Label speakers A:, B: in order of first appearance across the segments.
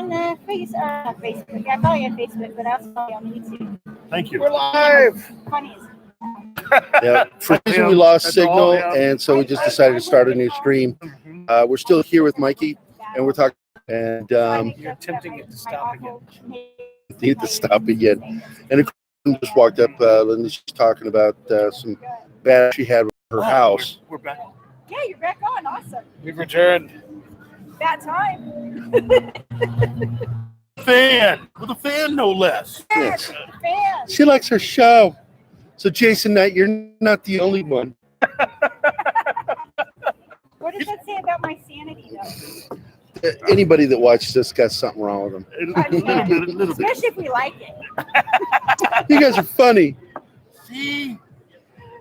A: on Facebook. Yeah, I follow you on Facebook, but I also follow you on YouTube.
B: Thank you.
C: We're live.
A: Funnies.
D: Yeah, for some reason we lost signal, and so we just decided to start a new stream. We're still here with Mikey, and we're talking. And
C: You're attempting it to stop again.
D: need to stop again. And just walked up. Linda's talking about some bad she had with her house.
B: We're back.
A: Yeah, you're back on. Awesome.
C: We've returned.
A: That time.
B: With a fan, no less.
D: Yes.
A: Fan.
D: She likes her show. So Jason Knight, you're not the only one.
A: What does that say about my sanity, though?
D: Anybody that watches this got something wrong with them.
A: Especially if we like it.
D: You guys are funny.
B: See?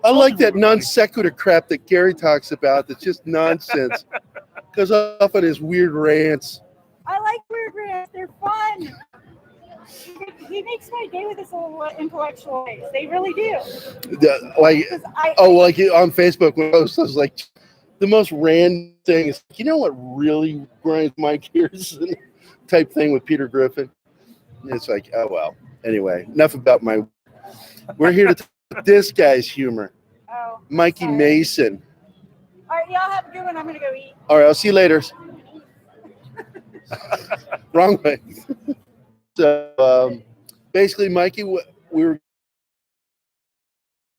D: I like that non sequitur crap that Gary talks about. That's just nonsense. Goes off on his weird rants.
A: I like weird rants. They're fun. He makes my day with his little intellectual ways. They really do.
D: Like on Facebook, when I was like, the most random thing is, you know what really grinds my gears? Type thing with Peter Griffin. It's like, oh well. Anyway, enough about my. We're here to talk about this guy's humor.
A: Oh,
D: Mikey
A: sorry.
D: Mason.
A: All right, y'all have a good one. I'm gonna go eat.
D: All right, I'll see you later. Wrong way. So basically, Mikey, we were.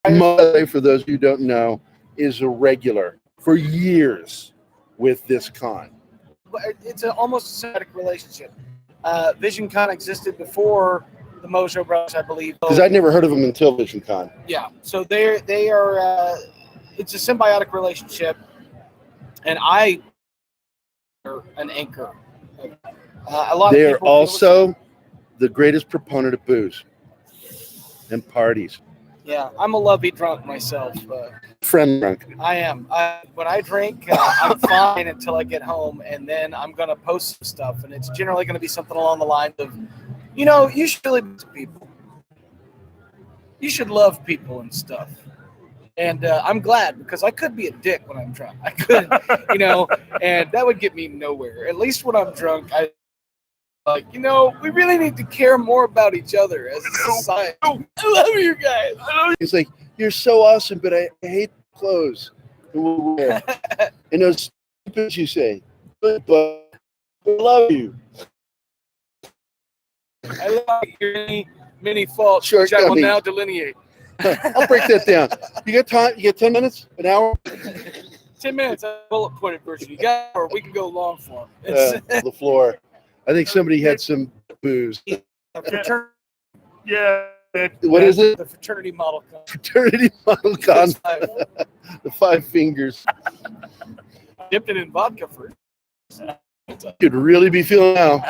D: Monday, for those who don't know, is a regular for years with this con.
C: It's almost a symbiotic relationship. Visioncon existed before the Mojo Brothers, I believe.
D: Because I'd never heard of them until Visioncon.
C: Yeah, so they are. It's a symbiotic relationship, and I are an anchor. A lot.
D: They
C: of
D: are
C: people
D: also the greatest proponent of booze and parties.
C: Yeah, I'm a lovey drunk myself.
D: Friend drunk.
C: I am. When I drink, I'm fine until I get home, and then I'm going to post some stuff, and it's generally going to be something along the lines of, you should really be people. You should love people and stuff. And I'm glad, because I could be a dick when I'm drunk. I could, and that would get me nowhere. At least when I'm drunk, we really need to care more about each other as a society. I love you guys.
D: It's like, you're so awesome, but I hate clothes. And those stupid you say, but I love you.
C: I love your many faults, which I will now delineate.
D: I'll break that down. You got time? You got 10 minutes? An hour?
C: 10 minutes, a bullet pointed version. You got, or we can go long form.
D: The floor. I think somebody had some booze.
B: Yeah.
D: What is it?
C: The fraternity model con.
D: Fraternity model con. The 5 fingers.
C: I dipped it in vodka first.
D: Could really be feeling now.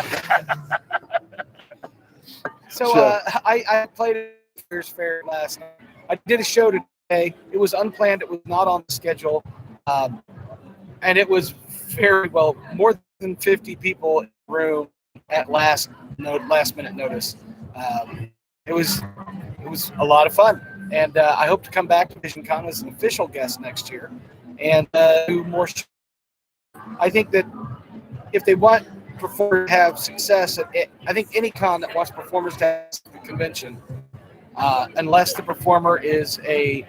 C: So I played at Fair's Fair last night. I did a show today. It was unplanned. It was not on the schedule. And it was very well, more than 50 people in the room at last minute notice. It was a lot of fun, and I hope to come back to Visioncon as an official guest next year and do more. I think that if they want performers to have success, I think any con that wants performers to have a convention, unless the performer is a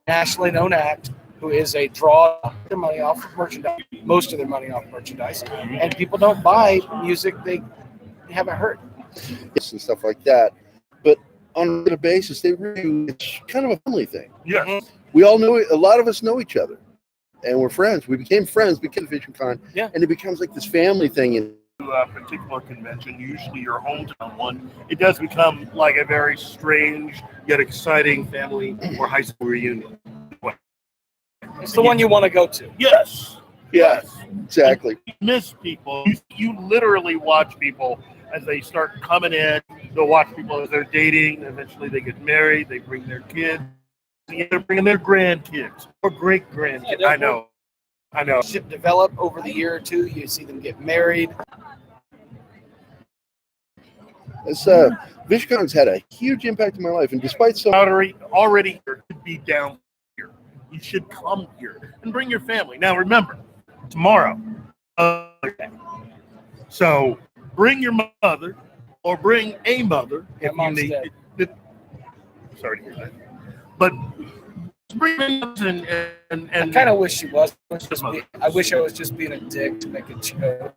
C: nationally known act who is a draw, their money off of merchandise, most of their money off merchandise, and people don't buy music they haven't heard.
D: Yes, and stuff like that. But on a regular basis, it's kind of a family thing.
B: Yeah.
C: Mm-hmm.
D: We all know it. A lot of us know each other, and we're friends. We became friends because of Visioncon, and it becomes like this family thing. And
B: a particular convention, usually your hometown one, it does become like a very strange yet exciting family or high school reunion.
C: It's the one you want to go to.
B: Yes.
D: Yeah, exactly.
B: You miss people. You literally watch people as they start coming in. They'll watch people as they're dating. Eventually they get married. They bring their kids. They're bringing their grandkids or great grandkids. I know.
C: Develop over the year or two. You see them get married.
D: Visioncon's had a huge impact in my life, and despite some
B: already could be down here, you should come here and bring your family. Now remember, tomorrow, so bring your mother or bring a mother
C: Yeah,
B: if you
C: mom's
B: need.
C: dead.
B: Sorry to hear that. But bring mothers and
C: I kind of wish she was. I wish I was just being a dick to make a joke.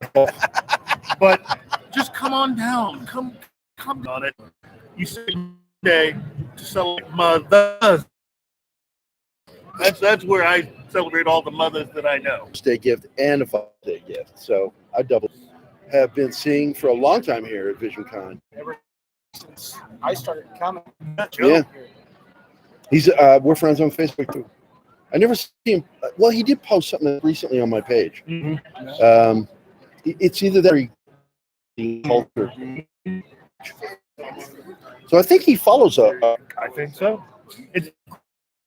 B: but just come on down. Come on it. You say day to celebrate mothers. That's where I celebrate all the mothers that I know.
D: Day gift and a Father's Day gift. So I double have been seeing for a long time here at Visioncon.
C: Ever since I started coming.
D: Yeah. He's we're friends on Facebook too. I never see him. Well, he did post something recently on my page.
B: Mm-hmm.
D: It's either that or he culture. So I think he follows
B: I think so. It's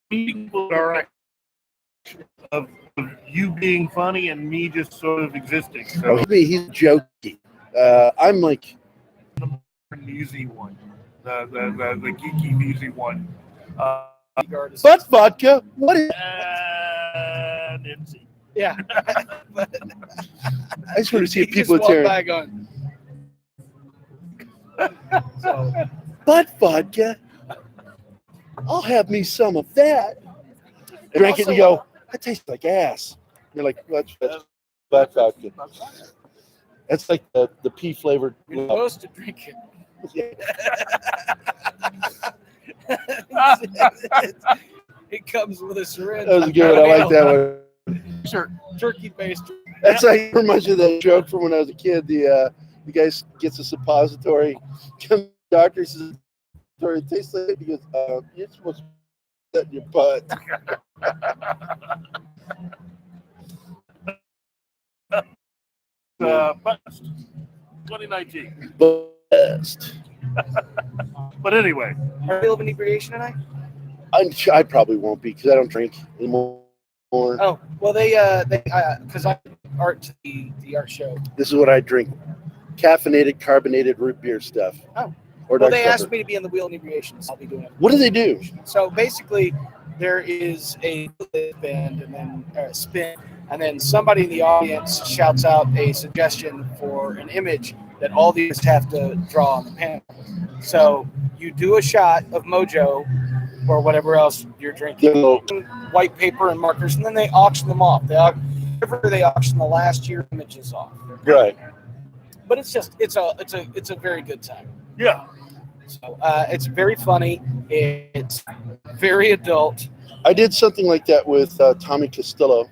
B: people are of you being funny and me just sort of existing. So
D: he's jokey. I'm like
B: the newsy one, the geeky newsy one.
D: Butt vodka. What is?
B: Nancy.
C: Yeah.
D: I just want to see if people
C: just
D: are
C: walk by going. So,
D: butt vodka. I'll have me some of that. Drink it and you go, that tastes like ass. You're like, that's butt vodka. That's like the pea flavored.
C: You're supposed to drink it. It comes with a syringe.
D: That was good. I like that one.
C: Sure. Turkey based.
D: That's like much of that joke from when I was a kid. The guy gets a suppository. Comes to the doctor, says, it tastes like it. He goes, you're supposed to put that in your butt.
B: Bust 2019.
D: Best.
B: But anyway,
C: Are we of inebriation tonight?
D: I probably won't be because I don't drink anymore.
C: Oh well, they because I art to the art show.
D: This is what I drink: caffeinated, carbonated root beer stuff.
C: Oh.
D: Or
C: Well,
D: dark
C: they
D: pepper.
C: asked me to be in the wheel inebriation, so I'll be doing it.
D: What do they do?
C: So basically, there is a band and then a spin, and then somebody in the audience shouts out a suggestion for an image that all these have to draw on the panel. So you do a shot of Mojo or whatever else you're drinking, white paper and markers, and then they auction them off. They auction the last year images off.
D: Right.
C: But it's a very good time.
B: yeah.
C: So it's very funny. It's very adult.
D: I did something like that with Tommy Castillo,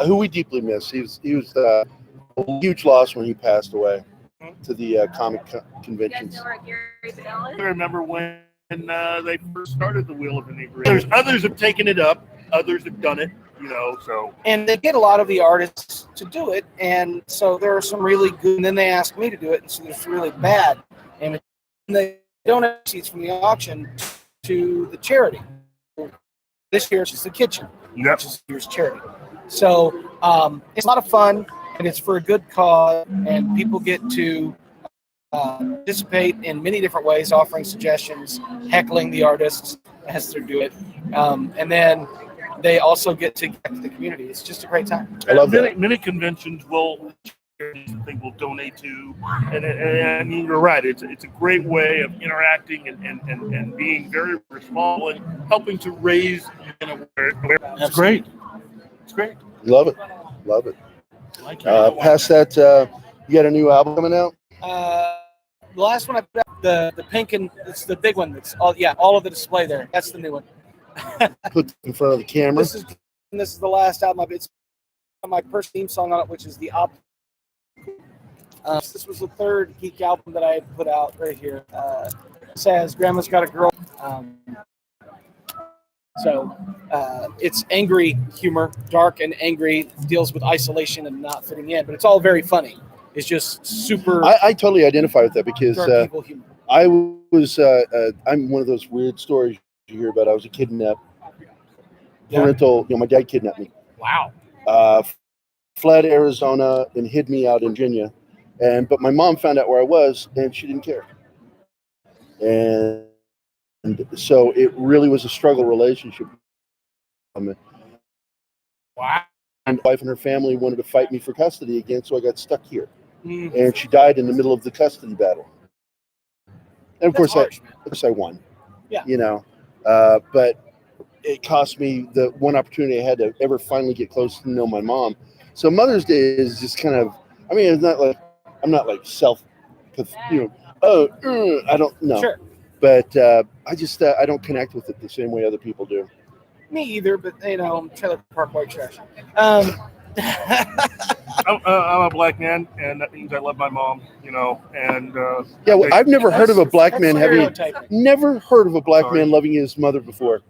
D: who we deeply miss. He was a huge loss when he passed away to the comic conventions.
B: I remember when they first started the Wheel of Inebriation. Others have taken it up. Others have done it. So.
C: And they get a lot of the artists to do it, and so there are some really good. And then they ask me to do it, and so there's really bad. And they donate seats from the auction to the charity. This year it's just the kitchen, which is this year's charity. So it's a lot of fun, and it's for a good cause, and people get to participate in many different ways, offering suggestions, heckling the artists as they do it, and then they also get to get to the community. It's just a great time.
D: I love that.
B: Many conventions will donate to, and you're right. It's a great way of interacting and being very responsible and helping to raise awareness. It's great. It's great.
D: Love it. Past that, you got a new album coming out?
C: The last one I put out, the pink and it's the big one. That's all of the display there. That's the new one.
D: Put in front of the camera.
C: This is the last album. It's my first theme song on it, which is the op. This was the third geek album that I had put out right here. It says Grandma's Got a Girl. So it's angry humor, dark and angry, deals with isolation and not fitting in, but it's all very funny. It's just super.
D: I totally identify with that because
C: dark evil humor.
D: I'm one of those weird stories you hear about. I was a kidnapped. Parental, my dad kidnapped me.
C: Wow.
D: Fled Arizona and hid me out in Virginia, but my mom found out where I was and she didn't care. And so it really was a struggle relationship.
C: Wow.
D: And my wife and her family wanted to fight me for custody again, so I got stuck here. and she died in the middle of the custody battle. And of
C: That's harsh, man.
D: I won.
C: Yeah.
D: You know, but it cost me the one opportunity I had to ever finally get close to know my mom. So Mother's Day is just kind of, I mean, it's not like, I'm not like I don't know.
C: Sure.
D: But I just, I don't connect with it the same way other people do.
C: Me either, but I'm trailer park white trash.
B: I'm a black man, and that means I love my mom, and
D: Yeah, well, I've never heard of a black man
C: stereotyping.
D: never heard of a black
B: Sorry.
D: man loving his mother before.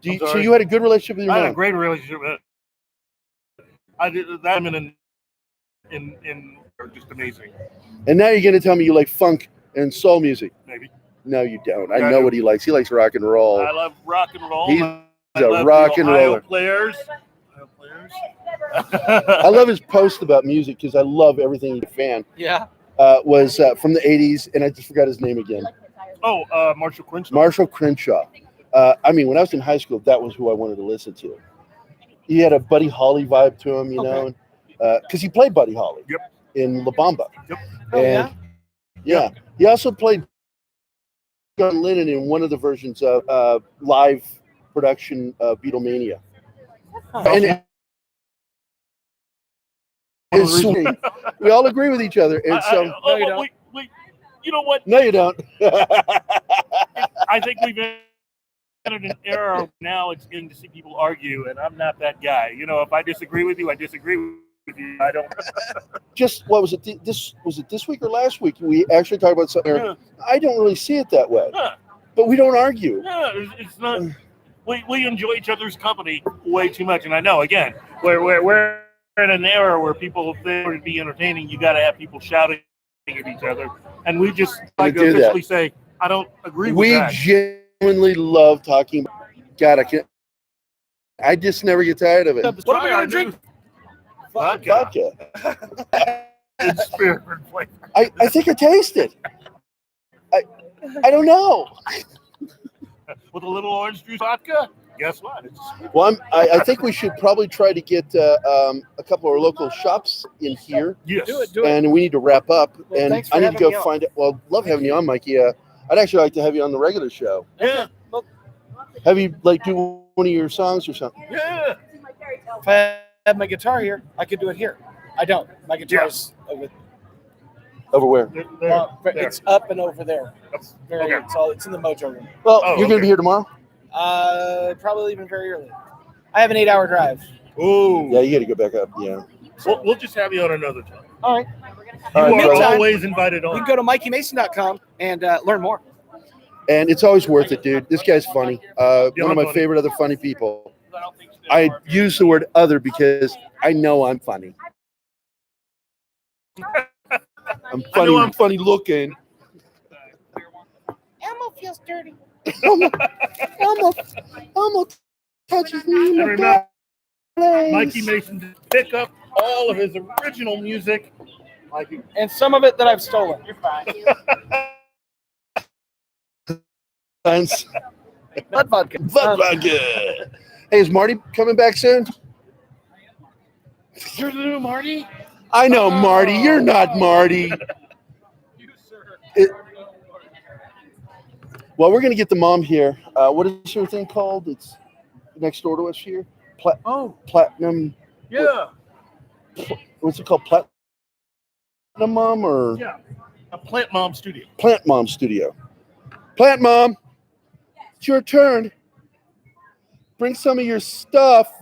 B: I'm
D: So
B: sorry.
D: you had a good relationship with your
B: I had a
D: mom?
B: great relationship with it. I did that in are just amazing.
D: And now you're going to tell me you like funk and soul music.
B: Maybe
D: No, you don't. I
B: Yeah, I
D: know
B: do.
D: what he likes. He likes rock and roll.
B: I love rock and roll.
D: He's
B: I
D: a
B: love
D: rock
B: the
D: and
B: Ohio
D: roller.
B: players.
D: I love his post about music because I love everything he's a fan.
C: Yeah.
D: Was from the 80s, and I just forgot his name again.
B: Marshall Crenshaw.
D: Marshall Crenshaw. I mean, when I was in high school, that was who I wanted to listen to. He had a Buddy Holly vibe to him,
C: Okay.
D: because he played Buddy Holly
B: Yep.
D: in La Bamba.
B: Yep.
C: Oh, yeah?
D: Yeah. He also played John Lennon in one of the versions of live production Beatlemania. And it's sweet. We all agree with each other. And so,
C: No, you don't.
B: Wait, you know what?
D: no, you don't.
B: I think we've entered an era now. It's getting to see people argue, and I'm not that guy. If I disagree with you, I disagree with you. I don't.
D: Just what was it? Was it this week or last week? We actually talked about something.
B: Yeah.
D: I don't really see it that way,
B: Yeah.
D: but we don't argue.
B: Yeah, it's not. We enjoy each other's company way too much, and I know again we're in an era where people, if they were to be entertaining, you got to have people shouting at each other, and we just like
D: do that.
B: officially say I don't agree with
D: We
B: that.
D: genuinely love talking. God, I just never get tired of it.
C: What are we going to drink?
B: Vodka.
D: Vodka.
B: It's spirit flavor.
D: I think I taste it. I don't know.
B: With a little orange juice vodka. Guess what? It's
D: Well, I think we should probably try to get a couple of our local shops in here,
B: yes.
C: Do it.
D: and we need to wrap up.
C: Well,
D: And
C: thanks for
D: I need to
C: having
D: go
C: me on.
D: find it. Well, love having you on, Mikey. I'd actually like to have you on the regular show.
B: Yeah.
D: Have you do one of your songs or something?
B: Yeah.
C: If I had my guitar here, I could do it here. I don't. My guitar's over.
D: Over where?
B: There.
C: It's up and over there.
B: Okay.
C: It's in the Mojo room.
D: Well,
B: Oh,
D: you're going to
B: okay.
D: be here tomorrow.
C: Probably leaving very early. I have an 8-hour drive.
B: Ooh.
D: Yeah, you got to go back up. Yeah.
B: We'll just have you on another time.
C: All right.
B: You
D: All right,
B: are
D: brother.
B: always invited
C: You
B: on.
C: can go to mikeymason.com and learn more.
D: And it's always worth it, dude. This guy's funny. One of
B: I'm
D: my
B: funny.
D: favorite other funny people. I use the word other because I know I'm funny. I'm funny.
B: know
D: I'm
B: I'm-
D: funny looking.
C: Elmo feels dirty.
D: Elmo touches me in
B: And
D: the
B: remember,
D: face.
B: Mikey Mason did pick up all of his original music. Mikey.
C: And some of it that I've stolen. You're fine.
D: Tons.
C: Bud vodka.
D: Vodka. Hey, is Marty coming back soon?
B: You're the new Marty?
D: I know, Marty. You're not Marty. Well, we're going to get the mom here. What is your thing called? It's next door to us here. Platinum.
B: Yeah.
D: What's it called? Platinum Mom or
B: Yeah. A Plant Mom Studio.
D: Plant Mom Studio? Plant Mom, it's your turn. Bring some of your stuff.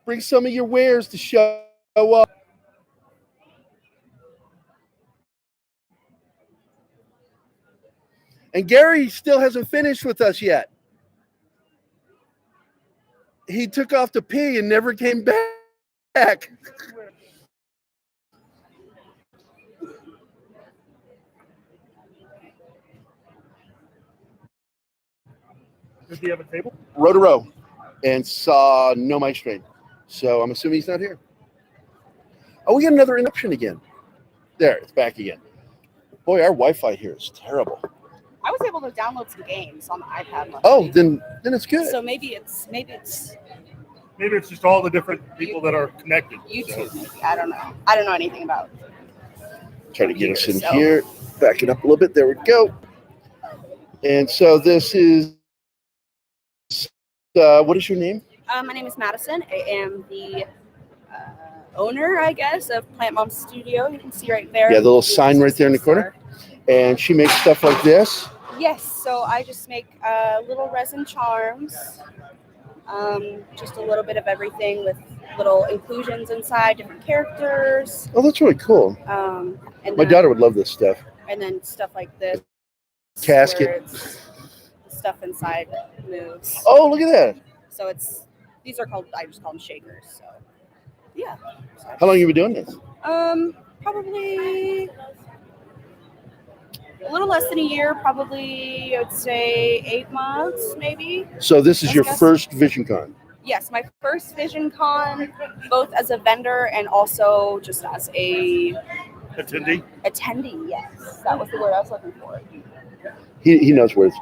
D: Bring some of your wares to show up. And Gary still hasn't finished with us yet. He took off to pee and never came back.
B: Does he have a table?
D: Rode a row and saw no mic strain. So I'm assuming he's not here. Oh, we got another interruption again. There, it's back again. Boy, our Wi-Fi here is terrible.
E: I was able to download some games on the iPad.
D: Oh, then it's good.
E: So maybe it's
B: Maybe it's just all the different people that are connected.
E: YouTube.
B: So.
E: Maybe. I don't know. I don't know anything about.
D: Try to get us in
E: So-
D: here. Back it up a little bit. There we go. And so this is, what is your name?
E: My name is Madison. I am the owner, I guess, of Plant Mom Studio. You can see right there.
D: Yeah, the little sign right there in the corner. And she makes stuff like this.
E: Yes. So I just make little resin charms. Just a little bit of everything with little inclusions inside, different characters.
D: Oh, that's really cool.
E: And
D: My
E: then,
D: daughter would love this stuff.
E: And then stuff like this.
D: Casket.
E: where it's- the stuff inside moves.
D: Oh, look at that.
E: So these are called, I just call them shakers. So yeah.
D: How long have you been doing this?
E: Probably a little less than a year, probably I would say 8 months, maybe.
D: So this is your
E: Yes.
D: first Visioncon.
E: Yes, my first Visioncon, both as a vendor and also just as a
B: Attendee.
E: attendee. Yes, that was the word I was looking for.
D: He knows words.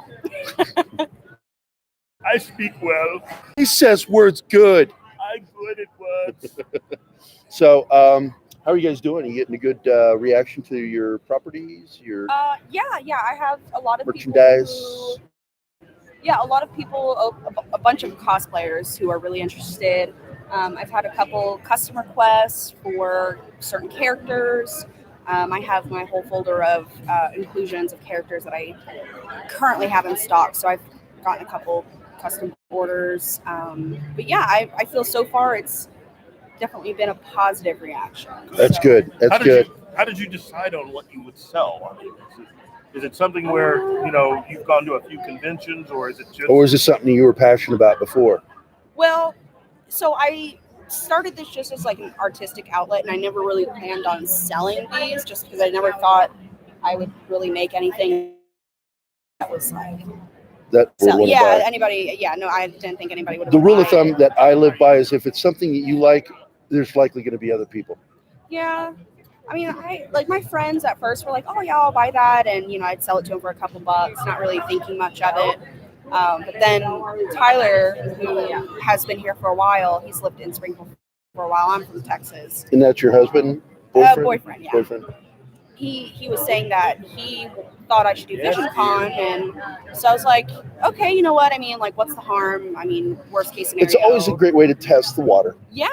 B: I speak well.
D: He says words good.
B: I'm good at words.
D: So, how are you guys doing? Are you getting a good reaction to your properties? Your
E: Yeah. I have a lot of
D: merchandise?
E: People a lot of people, a bunch of cosplayers who are really interested. I've had a couple custom requests for certain characters. I have my whole folder of inclusions of characters that I currently have in stock. So I've gotten a couple custom orders. But yeah, I feel so far it's definitely been a positive reaction.
D: That's
E: So-
D: good. That's good.
B: How did you decide on what you would sell? I mean, is it something where you've gone to a few conventions, or is it just?
D: Or is this something you were passionate about before?
E: Well, so I started this just as like an artistic outlet, and I never really planned on selling these just because I never thought I would really make anything that was like
D: That we'll
E: sell.
D: wanna
E: Yeah,
D: buy?
E: anybody. Yeah, no, I didn't think anybody would.
D: The rule of thumb that I live by is if it's something that you like, there's likely going to be other people.
E: Yeah. I mean, I like my friends at first were like, "Oh yeah, I'll buy that," and I'd sell it to them for a couple bucks, not really thinking much of it. But then Tyler, who has been here for a while, he's lived in Springfield for a while. I'm from Texas.
D: And that's your husband? Boyfriend?
E: Boyfriend, yeah.
D: Boyfriend.
E: He was saying that he thought I should do Visioncon, and so I was like, okay, you know what? I mean, like, what's the harm? I mean, worst case scenario.
D: It's always a great way to test the water
E: Yeah,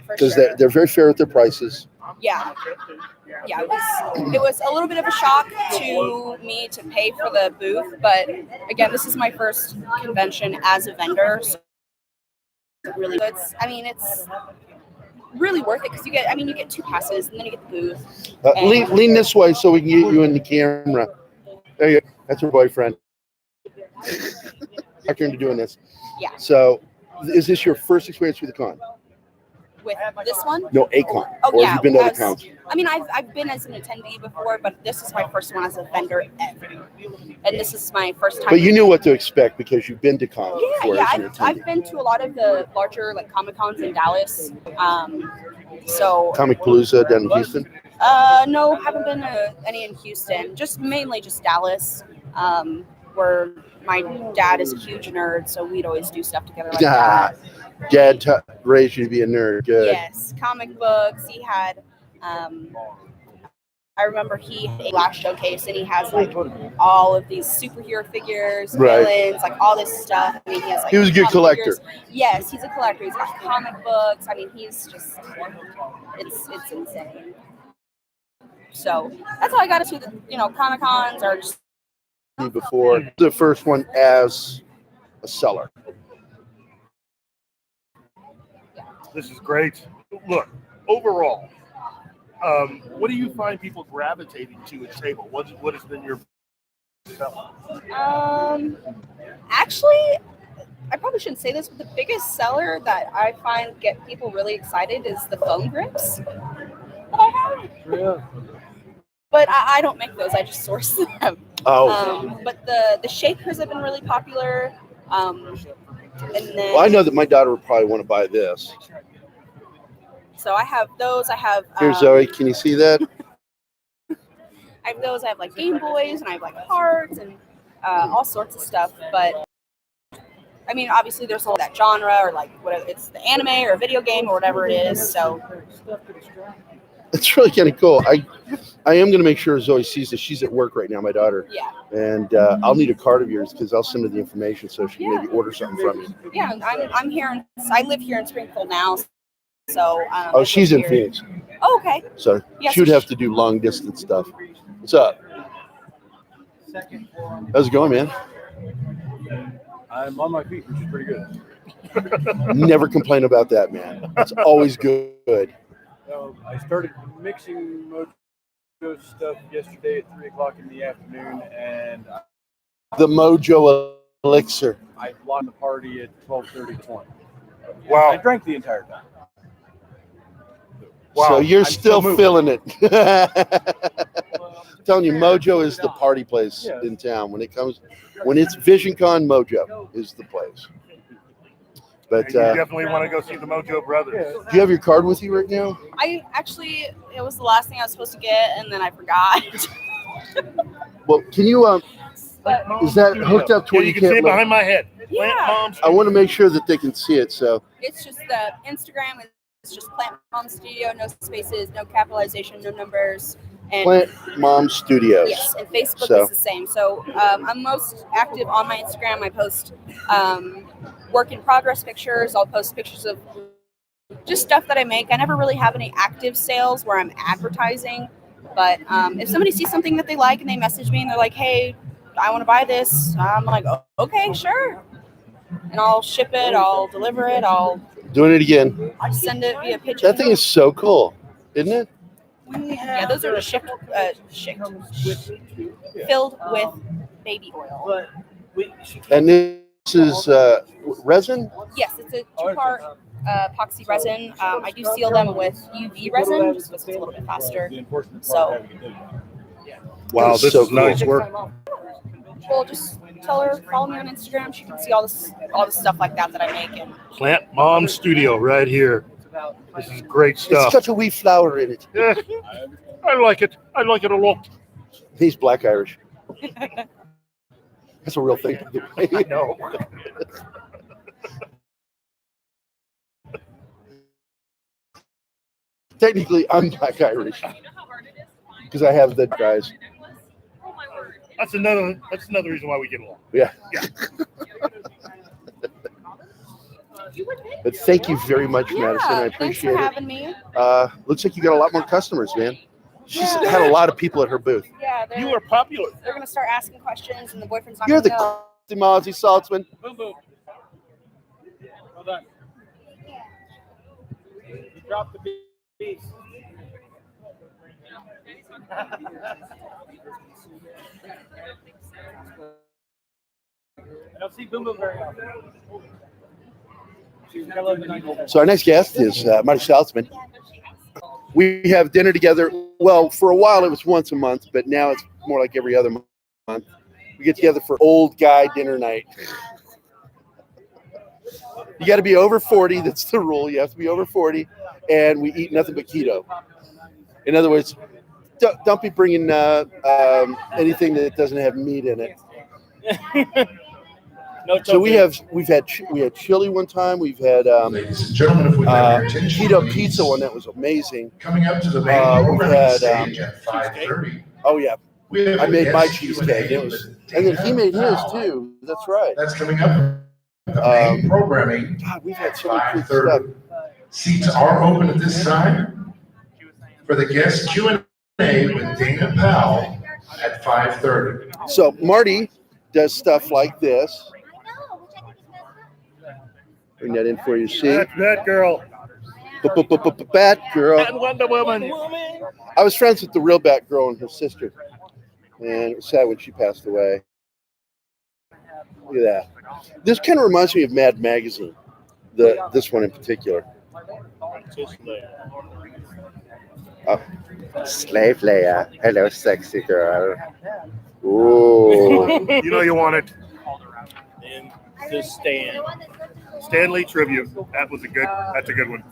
E: for
D: because
E: sure.
D: they're very fair with their prices.
E: Yeah, it was a little bit of a shock to me to pay for the booth, but again, this is my first convention as a vendor, so it's really worth it because you get 2 passes and then you get the booth.
D: Lean this way so we can get you in the camera. There you go. That's her boyfriend. I turned to doing this.
E: Yeah.
D: So, is this your first experience with the con?
E: With this one?
D: No, a con.
E: Oh,
D: Or
E: yeah,
D: have you been to other
E: as-
D: cons?
E: I mean, I've been as an attendee before, but this is my first one as a vendor ever, and this is my first time.
D: But you knew what to expect because you've been to cons before.
E: Yeah,
D: as an
E: I've
D: attendee.
E: been to a lot of the larger like Comic Cons in Dallas. So
D: Comic Palooza down in Houston.
E: no, haven't been to any in Houston. Just mainly just Dallas, where my dad is a huge nerd, so we'd always do stuff together like that.
D: Dad raised you to be a nerd. Good.
E: Yes, comic books. He had. I remember he had a last showcase, and he has like all of these superhero figures,
D: Right.
E: villains, like all this stuff. I mean, he has like.
D: He was a good
E: comic
D: collector.
E: figures. Yes, he's a collector. He's got comic books. I mean, he's just. It's insane. So that's how I got into the Comic Cons or just.
D: Before the first one as a seller.
B: This is great. Look, overall, what do you find people gravitating to at table? What has been your sell?
E: Actually, I probably shouldn't say this, but the biggest seller that I find get people really excited is the foam grips that I have.
D: Yeah.
E: But I don't make those; I just source them.
D: Oh.
E: But the shakers have been really popular. And then
D: Well, I know that my daughter would probably want to buy this.
E: so I have those. I have
D: Here, Zoe, can you see that?
E: I have those. I have like Game Boys and I have like hearts and all sorts of stuff. But I mean, obviously there's all that genre or like whatever it's the anime or video game or whatever it is. So
D: It's really kind of cool. I am going to make sure Zoe sees this. She's at work right now, my daughter.
E: yeah,
D: And I'll need a card of yours because I'll send her the information so she can maybe order something from you.
E: yeah. I'm here. I live here in Springfield now. So
D: Oh, she's in Phoenix.
E: Oh, okay.
D: So
E: Yes,
D: she would have to do long distance stuff. What's up? How's it going, man?
F: I'm on my feet, which is pretty good.
D: Never complain about that, man. It's always good.
F: I started mixing Mojo stuff yesterday at 3 o'clock in the afternoon, and
D: The Mojo Elixir.
F: I blocked the party at 12:30.
B: Wow.
F: I drank the entire time.
B: Wow.
D: So you're
F: I'm
D: still
F: moving.
D: feeling it. Telling you, Mojo is the party place
F: Yeah.
D: in town. When it's Visioncon, Mojo is the place. But
B: And you definitely want to go see the Mojo Brothers.
D: do you have your card with you right now?
E: I actually it was the last thing I was supposed to get, and then I forgot.
D: Well, can you?
E: But
D: Is that hooked up to
B: Yeah,
D: where
B: you
D: you
B: can see
D: can't
B: it
D: look?
B: behind my head.
E: Yeah.
B: Plant Moms.
D: I want to make sure that they can see it. So
E: it's just the Instagram. It's just Plant Mom Studio, no spaces, no capitalization, no numbers, and
D: Plant Mom Studios.
E: yes, and Facebook
D: So-
E: is the same. So I'm most active on my Instagram. I post work in progress pictures. I'll post pictures of just stuff that I make. I never really have any active sales where I'm advertising. But if somebody sees something that they like and they message me and they're like, "Hey, I want to buy this," I'm like, "Oh, okay, sure," and I'll ship it. I'll deliver it. I'll
D: Doing it again.
E: send it via pigeon.
D: That thing is so cool, isn't it?
E: Yeah, those are shipped, filled with baby oil.
D: And this is resin.
E: Yes, it's a two-part epoxy resin. I do seal them with UV resin just because it's a little bit faster.
F: The enforcement
E: So-
F: part having to do that.
B: Wow,
D: That's
B: this
D: so
B: is nice
D: cool.
B: work.
E: Well, just tell her, follow me on Instagram. She can see all the stuff like that I make. And
B: Plant Mom Studio right here. This is great
D: It's
B: stuff.
D: got a wee flower in it.
B: Yeah, I like it. I like it a lot.
D: He's Black Irish. That's a real thing, by the way.
B: I know.
D: Technically, I'm Black Irish because I have the guys.
B: That's another reason why we get along.
D: Yeah.
B: Yeah.
D: But thank you very much, Madison. I
E: thanks for
D: appreciate it.
E: having me.
D: Looks like you got a lot more customers, man. She's had a lot of people at her booth.
E: Yeah,
B: You are popular.
E: they're gonna start asking questions, and the boyfriend's not
D: You're
E: gonna
D: the
E: know.
D: Mozzie Saltzman.
F: Boom, boom. Well done. You dropped the piece. I don't see Boom Boom very often. I love the night.
D: So our next guest is Marty Saltzman. We have dinner together. Well, for a while it was once a month, but now it's more like every other month. We get together for old guy dinner night. You got to be over 40. That's the rule. You have to be over 40, and we eat nothing but keto. In other words, don't be bringing anything that doesn't have meat in it.
F: No,
D: So we've had chili one time. We've had
G: Ladies and gentlemen, if we have your attention,
D: keto
G: please.
D: pizza one that was amazing.
G: Coming up to the main
D: we've
G: programming
D: had,
G: stage at 5:30.
D: Oh yeah,
G: We have
D: I
G: a
D: made my
G: guest
D: cheesecake.
G: Q&A
D: It was,
G: with
D: and then he
G: Dana
D: made his
G: Powell.
D: too. That's right.
G: That's coming up. The main programming
D: God, we've had
G: at
D: so much good stuff.
G: 5:30. Seats are open at this time for the guest Q&A with Dana Powell at 5:30.
D: So Marty does stuff like this. Bring that in for you. See,
B: That girl.
D: Bat girl.
B: And Wonder Woman.
D: I was friends with the real Bat girl and her sister, and it was sad when she passed away. Look at that. This kind of reminds me of Mad Magazine. This one in particular. Oh. Slave Leia. Hello, sexy girl. Ooh.
B: You know you want it.
F: And the stand.
B: Stanley tribute. That's a good one.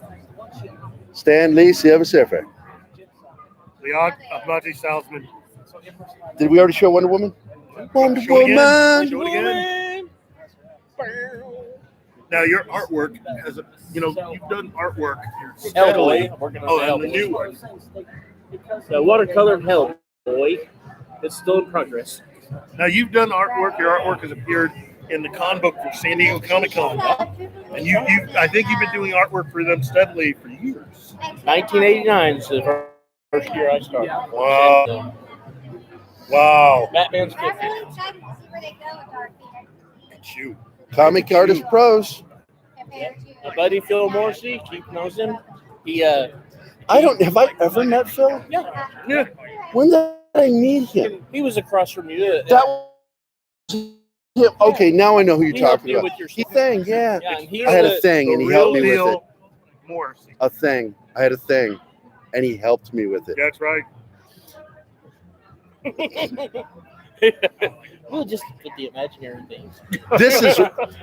D: Stan Lee, Silver Surfer.
B: Leon Abnati Salzman.
D: Did we already show Wonder Woman? Wonder
B: Show it again.
D: Woman.
B: Show it again. Now your artwork has a, you've done artwork
H: Hellboy.
B: steadily.
H: I'm working on
B: Oh, and the
H: Hellboy.
B: new one.
H: The watercolored Hellboy. It's still in progress.
B: Now you've done artwork. Your artwork has appeared in the con book for San Diego Comic Con, and I think you've been doing artwork for them steadily for years.
H: 1989 is the first year I started.
B: Wow. Wow.
H: Batman's 50.
B: Shoot.
D: Comic artist pros.
H: My buddy Phil Morrissey, Keith knows him. He
D: Have I ever met Phil?
B: Yeah.
D: When did I meet him?
H: he was across from you.
D: That was him. Okay, now I know who you're
H: He helped
D: talking
H: you
D: about.
H: with your
D: He thing, yeah.
H: Yeah, and he
D: I had a
H: was
D: thing, and he helped me with it.
B: Morrissey.
D: A thing. I had a thing, and he helped me with it.
B: That's right.
H: We'll just put the imaginary things.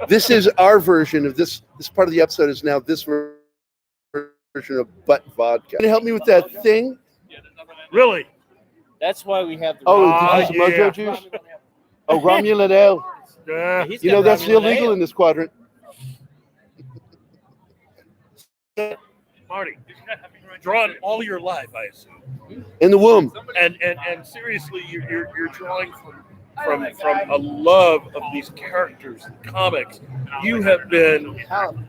D: This is our version of this. This part of the episode is now this version of butt vodka. Can you help me with that thing?
B: Really?
H: That's why we have the.
D: Oh, did you use mojo juice? Oh, Romulan ale.
H: He's
D: You
H: got
D: know that's
H: Romulan
D: illegal
H: ale.
D: in this quadrant.
B: Marty, drawn all your life, I assume.
D: In the womb.
B: And seriously, you're drawing from a love of these characters and comics. You have been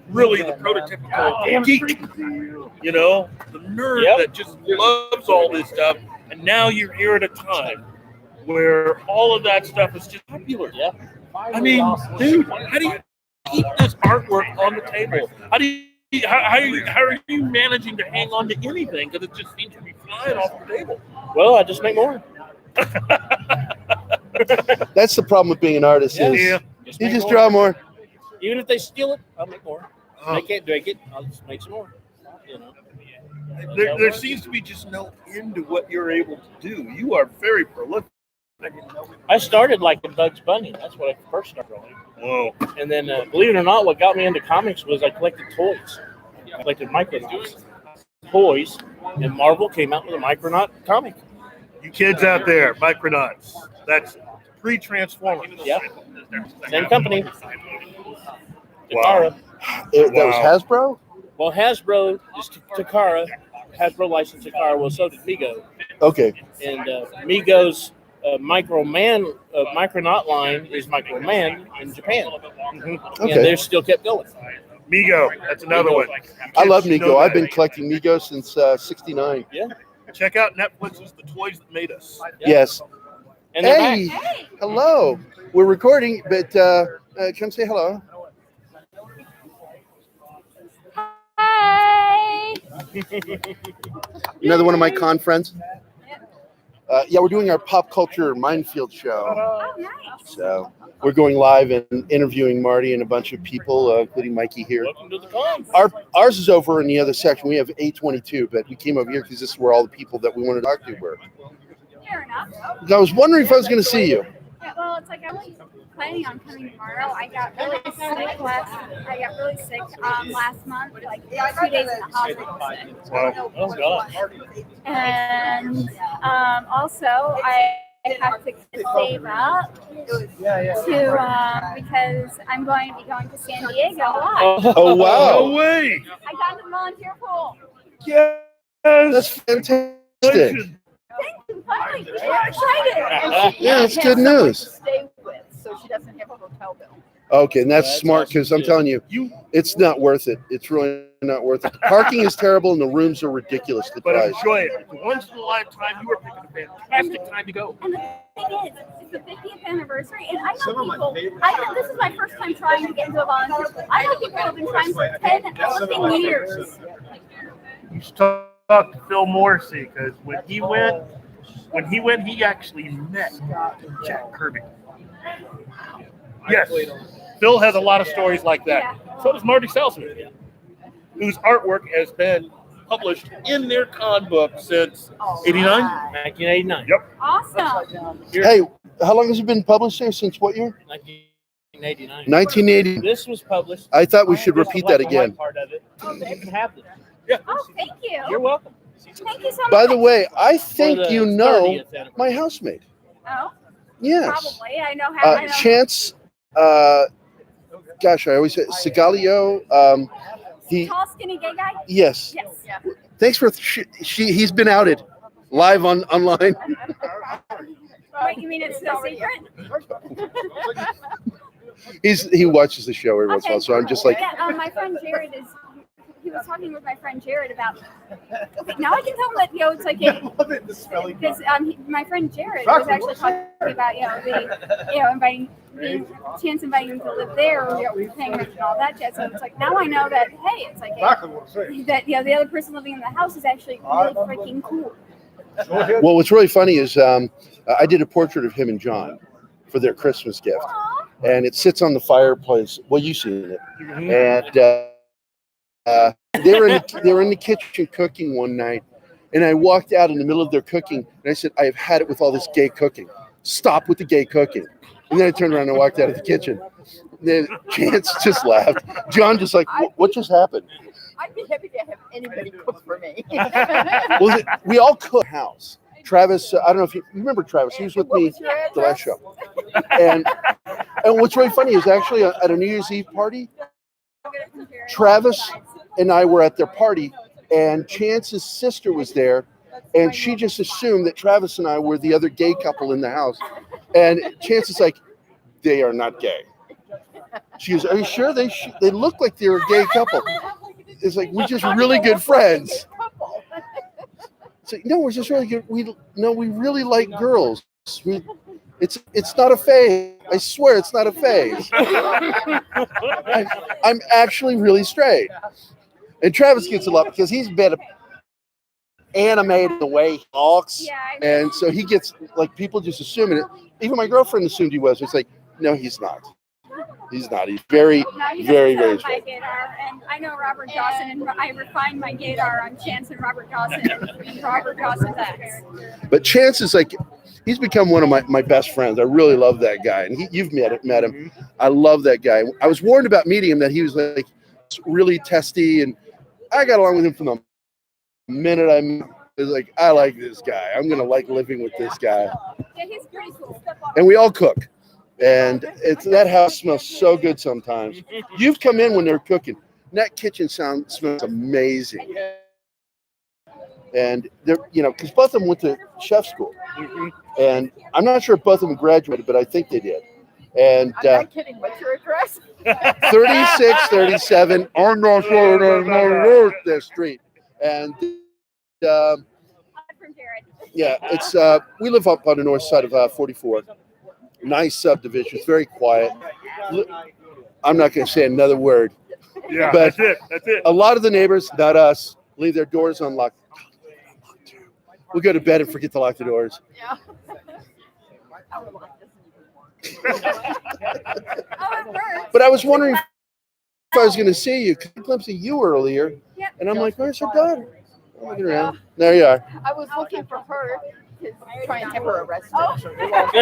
B: really the prototypical geek, the nerd that just loves all this stuff. And now you're here at a time where all of that stuff is just popular.
H: Yeah.
B: I mean, dude, how do you keep this artwork on the table? How are you managing to hang on to anything? Because it just seems to be flying off the table.
H: Well, I just make more.
D: That's the problem with being an artist. Is
B: Yeah.
D: you just draw more.
H: Even if they steal it, I'll make more.
B: Oh.
H: They can't make it, I'll just make some more.
B: There seems to be just no end to what you're able to do. You are very prolific.
H: I started like a Bugs Bunny. That's what I first started drawing.
B: Whoa.
H: And then, believe it or not, what got me into comics was I collected toys. I collected Micronauts toys, and Marvel came out with a Micronaut comic.
B: You kids out there, Micronauts. That's pre-Transformers.
H: Yeah. Same company.
B: Wow.
H: Takara.
D: That was Hasbro?
H: Well, Hasbro is Takara. Hasbro licensed Takara. Well, so did Mego.
D: Okay.
H: And Mego's Micronaut line is Microman in Japan.
B: Mm-hmm.
D: Okay.
H: And they still kept going.
B: Mego, that's another one.
D: I love
B: Kids
D: Mego.
B: know
D: I've
B: that.
D: been collecting Mego since '69.
H: Yeah.
B: Check out Netflix's The Toys That Made Us.
D: Yes.
H: And they're
D: Hey,
H: back.
D: hello. We're recording, but come say hello.
A: Hi.
D: Another one of my con friends. Yeah, we're doing our pop culture minefield show.
A: Oh, nice.
D: So we're going live and interviewing Marty and a bunch of people, including Mikey here.
H: Welcome to the con.
D: Ours is over in the other section. We have 822, but we came over here because this is where all the people that we wanted to talk to were.
A: Fair enough.
D: I was wondering if I was going to see you.
A: Yeah, well, it's like I was planning on coming tomorrow. I got really sick last month, like 2 days in the hospital sick.
B: Wow.
H: Oh, God.
A: And also I have to save up to because I'm going to be going to San Diego live.
D: Oh, wow.
B: No way.
A: I got the volunteer pool.
B: Yes.
D: That's fantastic.
A: Thank you. Finally, people are excited. And she
D: Yeah, it's
A: has
D: good
A: someone
D: news.
A: to stay with, so she doesn't have a hotel bill.
D: Okay, and that's
H: That's
D: smart
H: awesome,
D: because I'm
H: too.
D: telling you, it's not worth it. It's really not worth it. The parking is terrible and the rooms are ridiculous. The
B: But
D: price.
B: enjoy it. Once in a lifetime, you are picking a fantastic time to go.
A: And the thing is, it's the 50th anniversary, and I know people. This is my first time trying to get into a volunteer school. I know people who have been trying for 10 flipping years.
B: You should talk to Phil Morrissey because when he went, he actually met Jack Kirby. Yes, Phil has a lot of stories like that. So does Marty Salzman, whose artwork has been published in their con book since '89.
H: 1989.
B: Yep.
A: Awesome.
D: Hey, how long has it been published there? Since what year?
H: 1989.
D: 1980.
H: This was published.
D: I thought we should
H: Just
D: repeat
H: the
D: that
H: black and white
D: again.
H: Part of it. You can have this. Yeah.
A: Oh, thank you.
H: You're welcome.
A: Thank you so much.
D: By the way, I think
H: For the
D: you know
H: 30th anniversary.
D: my housemate.
A: Oh,
D: Yes.
A: probably. I know how. I know.
D: Chance gosh, I always say Sigalio. He
A: Tall, skinny gay guy?
D: yes.
A: Yes.
D: Thanks for he's been outed live online.
A: Wait, you mean it's still secret?
D: He watches the show every once in a while, so I'm just like,
A: Yeah, my friend Jared he was talking with my friend Jared about. Okay, now I can tell him that it's like because my friend Jared was actually talking about inviting inviting him to live there or paying rent and all that jazz. So it's like now I know that it's like that the other person living in the house is actually really freaking cool.
D: well, what's really funny is I did a portrait of him and John for their Christmas gift, and it sits on the fireplace. Well, you've seen it, and they were in the kitchen cooking one night, and I walked out in the middle of their cooking, and I said, "I have had it with all this gay cooking. Stop with the gay cooking." And then I turned around and walked out of the kitchen. Then Chance just laughed. John just like, "What just happened?"
I: I'd be happy to have anybody cook for me.
D: Well, we all cook in the house. Travis, I don't know if you remember Travis. He was with me the last show. And what's really funny is actually at a New Year's Eve party, Travis and I were at their party, and Chance's sister was there, and she just assumed that Travis and I were the other gay couple in the house. And Chance is like, "They are not gay." She goes, "Are you sure they look like they're a gay couple?" It's like, we're just really good friends. So, no, we're just really good. We really like girls. It's not a phase. I swear it's not a phase. I'm actually really straight. And Travis gets a lot because he's been animated the way he talks. And so he gets, like, people just assuming it. Even my girlfriend assumed he was. It's like, no, he's not. He's not. He's very, very, very straight.
A: And I know Robert Dawson, and I refined my gaydar on Chance and Robert Dawson and Robert Dawson's ex.
D: But Chance is like, he's become one of my best friends. I really love that guy. And you've met him. I love that guy. I was warned about meeting him that he was like really testy, and I got along with him from the minute I met him. It was like, I like this guy. I'm going to like living with this guy.
A: Yeah, he's pretty cool.
D: And we all cook. And that house smells so good sometimes. You've come in when they're cooking. That kitchen smells amazing. And they're, because both of them went to chef school. And I'm not sure if both of them graduated, but I think they did. And
I: I'm not kidding. What's your address?
D: 3637 on North Street. And yeah, it's we live up on the north side of 44. Nice subdivision. It's very quiet. I'm not going to say another word.
B: Yeah,
D: but
B: that's it.
D: A lot of the neighbors, not us, leave their doors unlocked. We'll go to bed and forget to lock the doors.
I: Yeah.
D: But I was wondering if I was going to see you. I glimpse of you earlier, and I'm like, "Where's her daughter?" I'm looking around. There you are.
I: I was looking for her to try and have her arrested.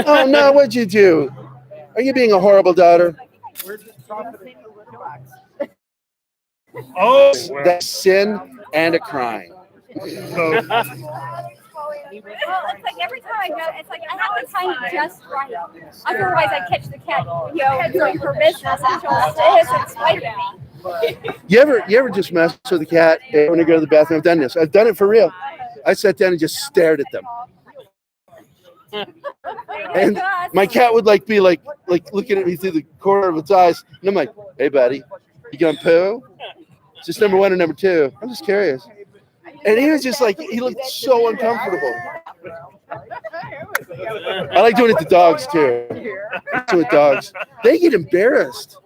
D: Oh no! What'd you do? Are you being a horrible daughter?
B: Oh,
D: that's sin and a crime.
A: Well, it's like every time I go, it's like I have to time it just right. Otherwise, I catch the cat, doing her business, and she'll hiss and spite at me.
D: You ever just mess with the cat when you go to the bathroom? I've done this. I've done it for real. I sat down and just stared at them. And my cat would be like looking at me through the corner of its eyes, and I'm like, "Hey, buddy, you gonna poo? Is this number one or number two? I'm just curious." And he was just like, he looked so uncomfortable. I like doing it to dogs too. To dogs, they get embarrassed.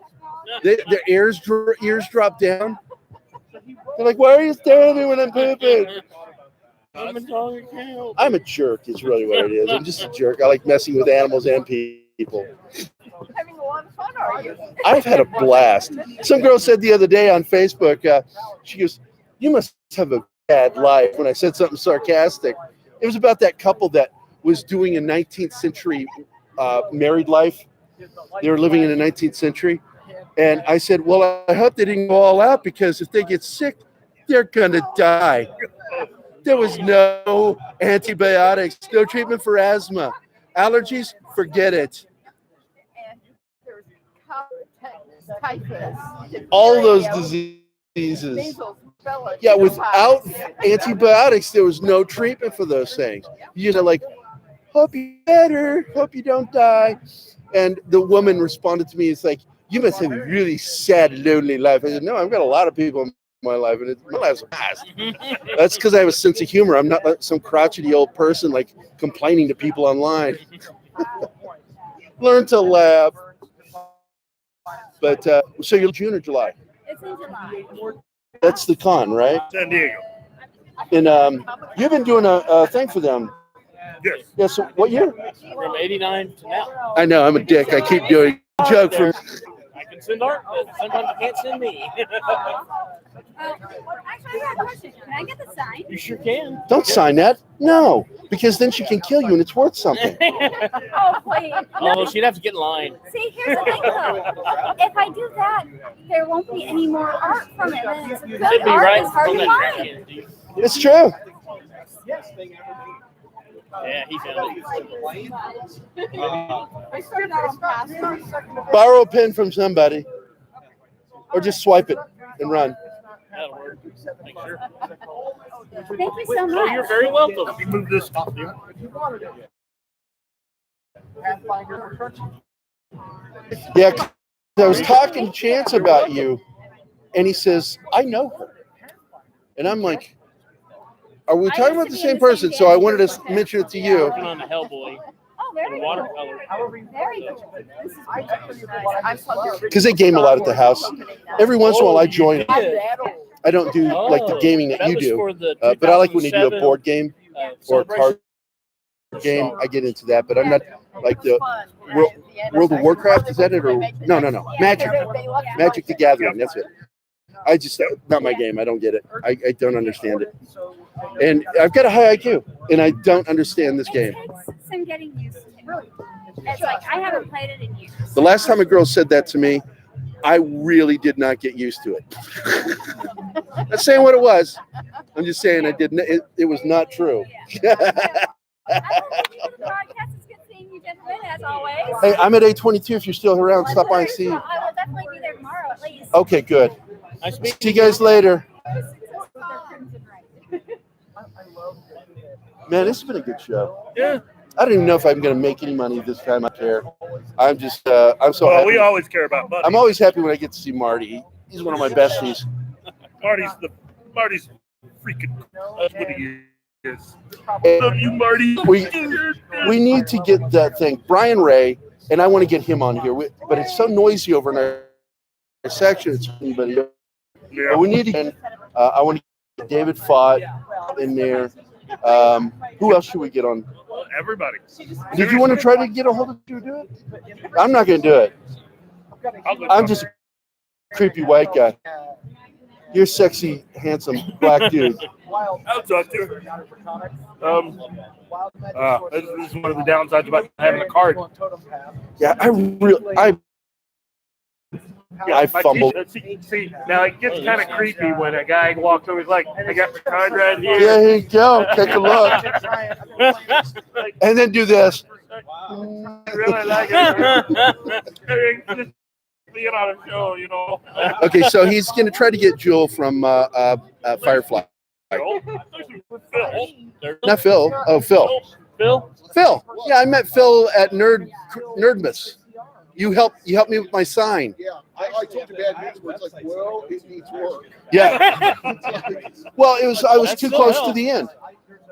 D: Their ears drop down. They're like, "Why are you staring at me when I'm pooping?" I'm a jerk is really what it is. I'm just a jerk. I like messing with animals and people.
I: Having a lot of fun, are you?
D: I've had a blast. Some girl said the other day on Facebook, she goes, "You must have a bad life," when I said something sarcastic. It was about that couple that was doing a 19th century married life. They were living in the 19th century. And I said, "Well, I hope they didn't go all out, because if they get sick, they're going to die." There was no antibiotics, no treatment for asthma. Allergies, forget it.
I: And there's copper tetanus typhus,
D: all those
I: diphtheria,
D: diseases.
I: measles, rubella,
D: Yeah, without
I: chickenpox.
D: antibiotics, there was no treatment for those things. You know, like, hope you better, hope you don't die. And the woman responded to me, it's like, you must have a really sad, lonely life. I said, no, I've got a lot of people in my life, and my life's a mess. That's because I have a sense of humor. I'm not like some crotchety old person like complaining to people online. Learn to laugh. But so you're June or July?
A: It's in July.
D: That's the con, right?
B: San Diego.
D: And you've been doing a thing for them.
B: Yes.
D: Yeah. So what year?
H: From 89 to now.
D: I know I'm a dick. I keep doing a joke from.
H: I can send art, but sometimes you can't send me.
A: Actually, I have a question. Can I get the sign?
H: You sure can.
D: Don't sign that. No, because then she can kill you and it's worth something.
A: Oh, please.
H: Oh, she'd have to get in line.
A: See, here's the thing, though. If I do that, there won't be any more art from it. And it's good
H: Should be
A: art
H: right
A: is hard
H: on
A: to
H: that
A: find.
H: track, dude.
D: It's true.
H: Yeah, he found it.
I: I started out on Pastor.
D: Borrow a pen from somebody, or just swipe it and run.
H: That'll work. Make sure.
A: Thank you so
H: Oh,
A: much.
H: you're very welcome.
B: Let me move this.
D: Yeah, I was talking to Chance about you, and he says, I know her. And I'm like, are we talking about the same person? So I wanted to mention it to you.
H: Working on the Hellboy.
A: Oh, very
H: The
A: cool.
H: watercolor.
A: Very cool. This is cool.
D: Because they game a lot at the house. Every once in a while I join.
H: Yeah.
D: I don't do like the gaming that you
H: was
D: do,
H: for the
D: but I like when you do a
H: 2007,
D: board game or a card game. I get into that, but I'm not like the World of Warcraft. Is that it? Or no, Magic the Gathering. That's it. I just not my game. I don't get it. I don't understand it. And I've got a high IQ, and I don't understand this game.
A: It takes some getting used to. It's like I haven't played it in years.
D: The last time a girl said that to me, I really did not get used to it. Not saying what it was. I'm just saying I didn't. It was not true.
A: I will leave you to the podcast. It's good seeing you gentlemen, as always.
D: Hey, I'm at A22. If you're still around, stop by and see you.
A: I will definitely be there tomorrow at least.
D: Okay, good.
H: Nice meeting
D: See you guys later. Man, this has been a good show.
B: Yeah.
D: I don't even know if I'm going to make any money this time. I care. I'm just, I'm so
B: Well,
D: happy.
B: we always care about money.
D: I'm always happy when I get to see Marty. He's one of my besties.
B: Marty's freaking. That's what he is. Love you, Marty.
D: We need to get that thing. Brian Ray, and I want to get him on here, but it's so noisy over in our section. It's anybody.
B: Yeah.
D: But we need to get, I want to get David Fott in there. Who else should we get on?
B: Everybody.
D: Did you want to try to get a hold of you to do it? I'm not going to do it. I'm just a creepy white guy. You're a sexy, handsome black dude.
B: I'll talk to her. This is one of the downsides about having a card.
D: Yeah, I fumbled.
B: See, now it gets kind of creepy when a guy walks over. He's like, "I got my card right here."
D: Yeah, here you go. Take a look, and then do this.
B: Really like it. Just being on a show, you know.
D: Okay, so he's going to try to get Jewel from Firefly. Not Phil. Oh, Phil. Phil. Yeah, I met Phil at Nerdmas. You helped me with my sign.
J: Yeah, I told you bad news, but it's like, well, it needs work.
D: Yeah. Well, I was too close to the end.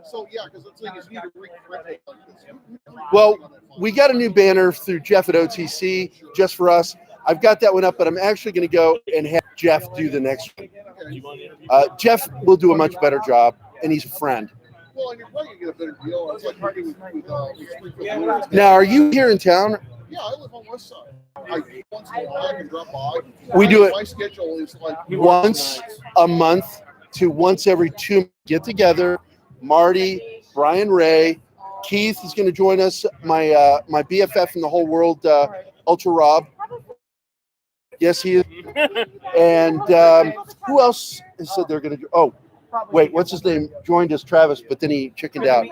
J: So yeah, because the thing is, you need to recorrect.
D: Well, we got a new banner through Jeff at OTC just for us. I've got that one up, but I'm actually going to go and have Jeff do the next one. Jeff will do a much better job, and he's a friend.
J: Well, and you're probably going to get a better deal. It's like working with Springfield.
D: Now, are you here in town?
J: Yeah, I live on West Side. Once in a while I can drop by.
D: We do it
J: My schedule is like
D: once a month to once every 2. Get together. Marty, Brian Ray, Keith is going to join us. My BFF in the whole world, Ultra Rob. Yes, he is. And who else said they're going to do? Oh, wait, what's his name? Joined us, Travis, but then he chickened out.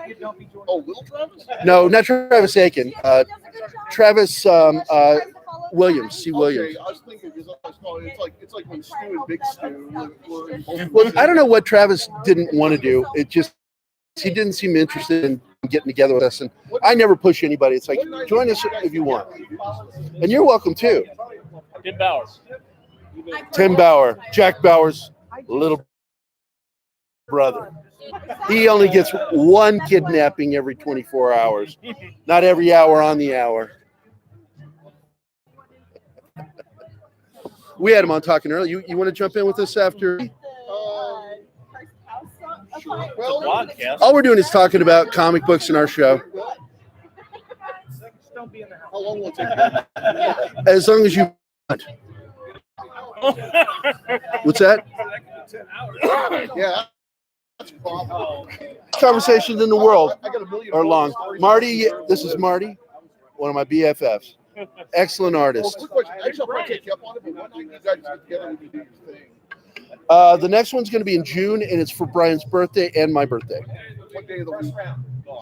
J: Oh, little Travis?
D: No, not Travis Aiken. Travis Williams, C. Williams.
J: Okay, I was thinking because It's like when Stu and Big Stu were in
D: Well, I don't know what Travis didn't want to do. It just he didn't seem interested in getting together with us, and I never push anybody. It's like join us if you want, and you're welcome too.
H: Tim Bowers.
D: Tim Bauer, Jack Bauer's little brother. He only gets one kidnapping every 24 hours, not every hour on the hour. We had him on talking earlier. You want to jump in with us after?
H: Podcast.
D: All we're doing is talking about comic books in our show.
J: How long will it take?
D: As long as you want. What's that?
J: Yeah. That's a problem.
D: Conversations in the world
J: I got a million
D: are long.
J: stories.
D: Marty, this is Marty, one of my BFFs. Excellent
J: Well,
D: artist.
J: quick question. I just want to take you up on it, but what night you guys get together and you do your thing?
D: The next one's going to be in June, and it's for Brian's birthday and my birthday.
J: What day of the week?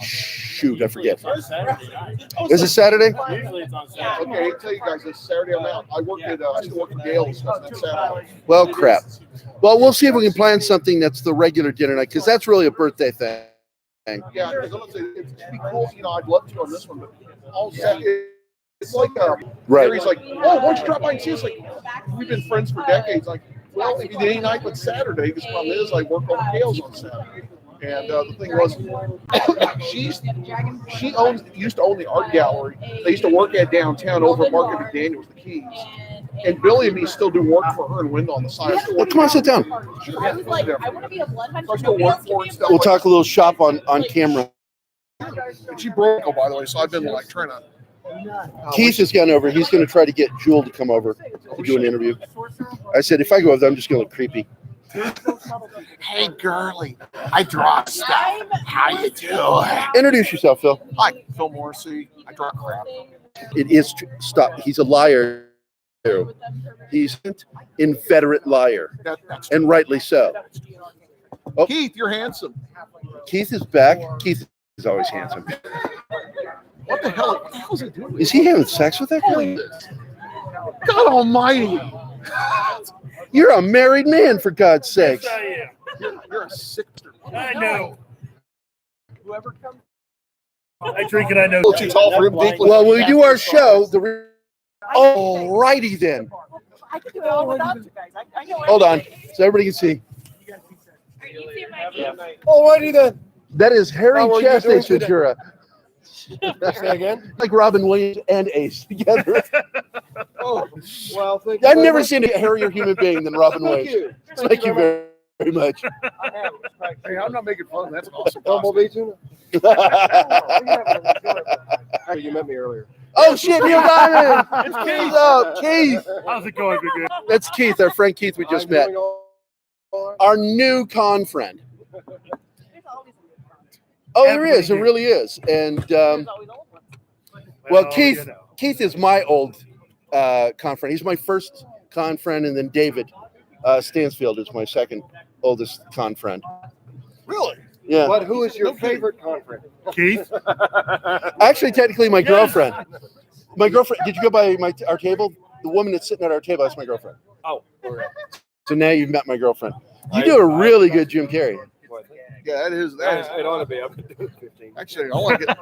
D: Shoot, I forget.
H: On Saturday night.
D: Is it Saturday?
H: Usually it's on Saturday.
J: Okay, I tell you guys, this Saturday I'm out. I still work at Gale's next Saturday.
D: Well, crap. Well, we'll see if we can plan something that's the regular dinner night, because that's really a birthday thing.
J: Yeah, because I'm gonna say it'd be cool. I'd love to on this one, but all set. It's like
D: Right.
J: Gary's like, oh, why don't you drop by and see us? Like, we've been friends for decades. Like, well, if you did any night but Saturday, the problem is I work over Gale's on Saturday. And the thing was, she used to own the art gallery. They used to work at downtown over at Market McDaniel's, the Keys. And Billy and me still do work for her and Window on the side.
D: Well, come on, sit down.
J: I was like, I want to be a blood hunter. I still work for her and stuff.
D: We'll talk a little shop on camera.
J: And she broke, oh, by the way, so I've been like trying to.
D: Keith has gone over. He's going to try to get Jewel to come over to do an interview. I said, if I go over there, I'm just going to look creepy.
J: Hey, girly, I draw stuff. How you doing?
D: Introduce yourself, Phil.
J: Hi, Phil Morrissey. I draw crap.
D: It is stop. He's a liar. Too. He's an inveterate liar,
J: That's
D: and rightly so. Oh,
J: Keith, you're handsome.
D: Keith is back. Keith is always handsome.
J: What the hell is he doing?
D: Is he having sex with that girl?
J: God Almighty!
D: You're a married man, for God's sakes.
B: Yes, I am.
J: You're a sick.
B: I know. Whoever comes. I drink and I know.
J: Too tall for him.
D: Well, when we do our show, all righty then.
I: I can do it all without you guys. I know
D: Hold on, so everybody can see.
C: Oh, righty then.
D: That is Harry
C: How are you
D: Chastain
C: doing today?
D: Ventura.
C: Say again?
D: Like Robin Williams and Ace together.
C: Oh, well, thank you.
D: I've
C: very
D: never
C: much.
D: seen a hairier human being than Robin
C: Thank
D: Williams.
C: you.
D: Thank you very, very much.
J: Hey, I'm not making fun. That's an awesome.
C: Bumblebee tuna. You met me earlier.
D: Oh shit, Neil Diamond!
B: It's
D: What's
B: Keith.
D: up, Keith?
B: How's it going, big good?
D: That's Keith, our friend Keith we just met. Our new con friend. Oh, there is. There really is. And well, Keith,
B: you know.
D: Keith is my old con friend. He's my first con friend, and then David Stansfield is my second oldest con friend.
J: Really?
D: Yeah.
C: But who is your favorite conference?
B: Keith?
D: Actually, technically, my girlfriend. My girlfriend. Did you go by our table? The woman that's sitting at our table. That's my girlfriend.
C: Oh,
D: So now you've met my girlfriend. You do a really good Jim Carrey.
J: Yeah, that is.
C: it ought to be. I've been doing 15.
J: Actually, I want to get.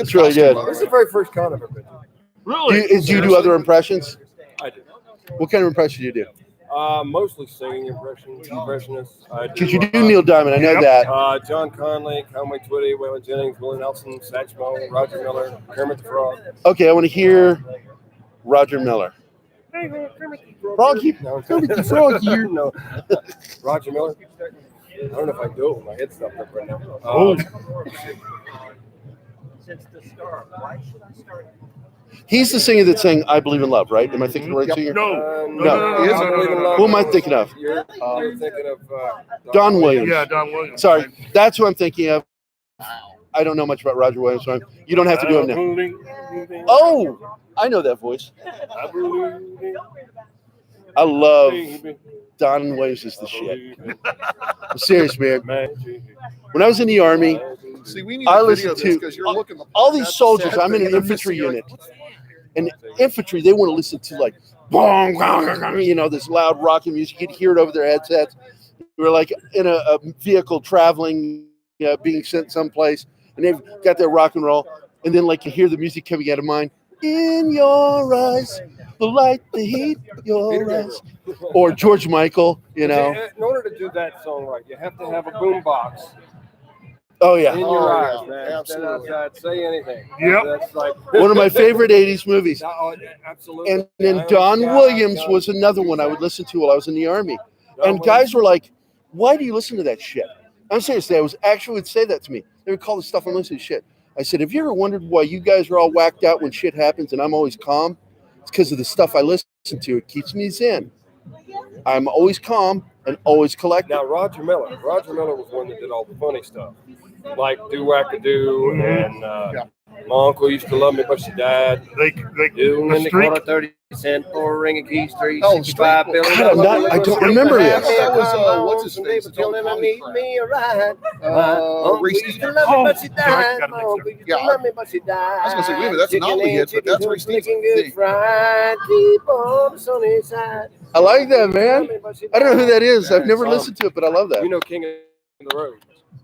D: It's really good.
C: This is the very first con I've ever been to.
B: Really?
D: Do you do other impressions?
C: I do.
D: What kind of impression do you do?
C: Mostly singing impressionists.
D: Because you do Neil Diamond, I know that.
C: John Conley, Conway Twitty, Waylon Jennings, Willie Nelson, Satchmo, Roger Miller, Kermit the Frog.
D: Okay, I want to hear Roger Miller. Froggy.
C: No,
D: Kermit the Frog here.
C: No. Roger Miller. I don't know if I can do it with my head stuffed up right now.
D: He's the singer that sang "I Believe in Love," right? Am I thinking the right singer?
B: No.
D: Who am I thinking of?
C: You're thinking of
D: Don Williams.
B: Yeah, Don Williams.
D: Sorry, that's who I'm thinking of. I don't know much about Roger Williams, so you don't have to do him now. Oh, I know that voice. I love Don Williams is the shit. I'm serious, man. When I was in the Army,
J: See, we need
D: I
J: a video
D: listened
J: of this
D: to
J: because you're looking.
D: all these
J: That's
D: soldiers.
J: sad
D: I'm in
J: thing,
D: an
J: and
D: infantry
J: missing,
D: unit. And infantry, they want to listen to like boom, you know, this loud rocking music. You'd hear it over their headsets. We were like in a vehicle traveling, being sent someplace, and they've got their rock and roll, and then like you hear the music coming out of mine. In your eyes, the light, the heat, your eyes. Or George Michael, you know.
K: In order to do that song right, you have to have a boom box.
D: Oh yeah.
K: In your eyes,
J: yeah,
K: man.
J: absolutely.
K: Stand outside, say anything.
B: Yep.
K: That's like
D: One of my favorite 80s movies.
K: Absolutely.
D: And then Don Williams was another one I would listen to while I was in the Army. And guys were like, why do you listen to that shit? I'm serious. They actually would say that to me. They would call the stuff I'm listening to shit. I said, have you ever wondered why you guys are all whacked out when shit happens and I'm always calm? It's because of the stuff I listen to. It keeps me zen. I'm always calm and always collected.
K: Now, Roger Miller was one that did all the funny stuff, like Do Wackadoo, and my uncle used to love me, but she died.
B: They
K: And they
B: streak.
K: caught a 30-cent for a ring of keys,
J: Oh,
K: 365
J: Streak.
K: billion.
D: God, I don't remember this.
J: That was, what's his face?
K: They were telling me me a ride.
J: Reese
K: used to love me, but she died.
B: gotta
K: My
B: mix it.
K: uncle used
J: Yeah,
K: to love me, but she died.
J: I was gonna say, wait a minute, that's an
K: Chicken
J: oddly
K: and
J: hit, but that's
K: chicken
J: Reese
K: too, looking
J: Stevenson'
K: good
J: thing.
K: fried. Keep on the sunny side.
D: I like that, man. I don't know who that is. I've never listened to it, but I love that.
K: You know King of the Road.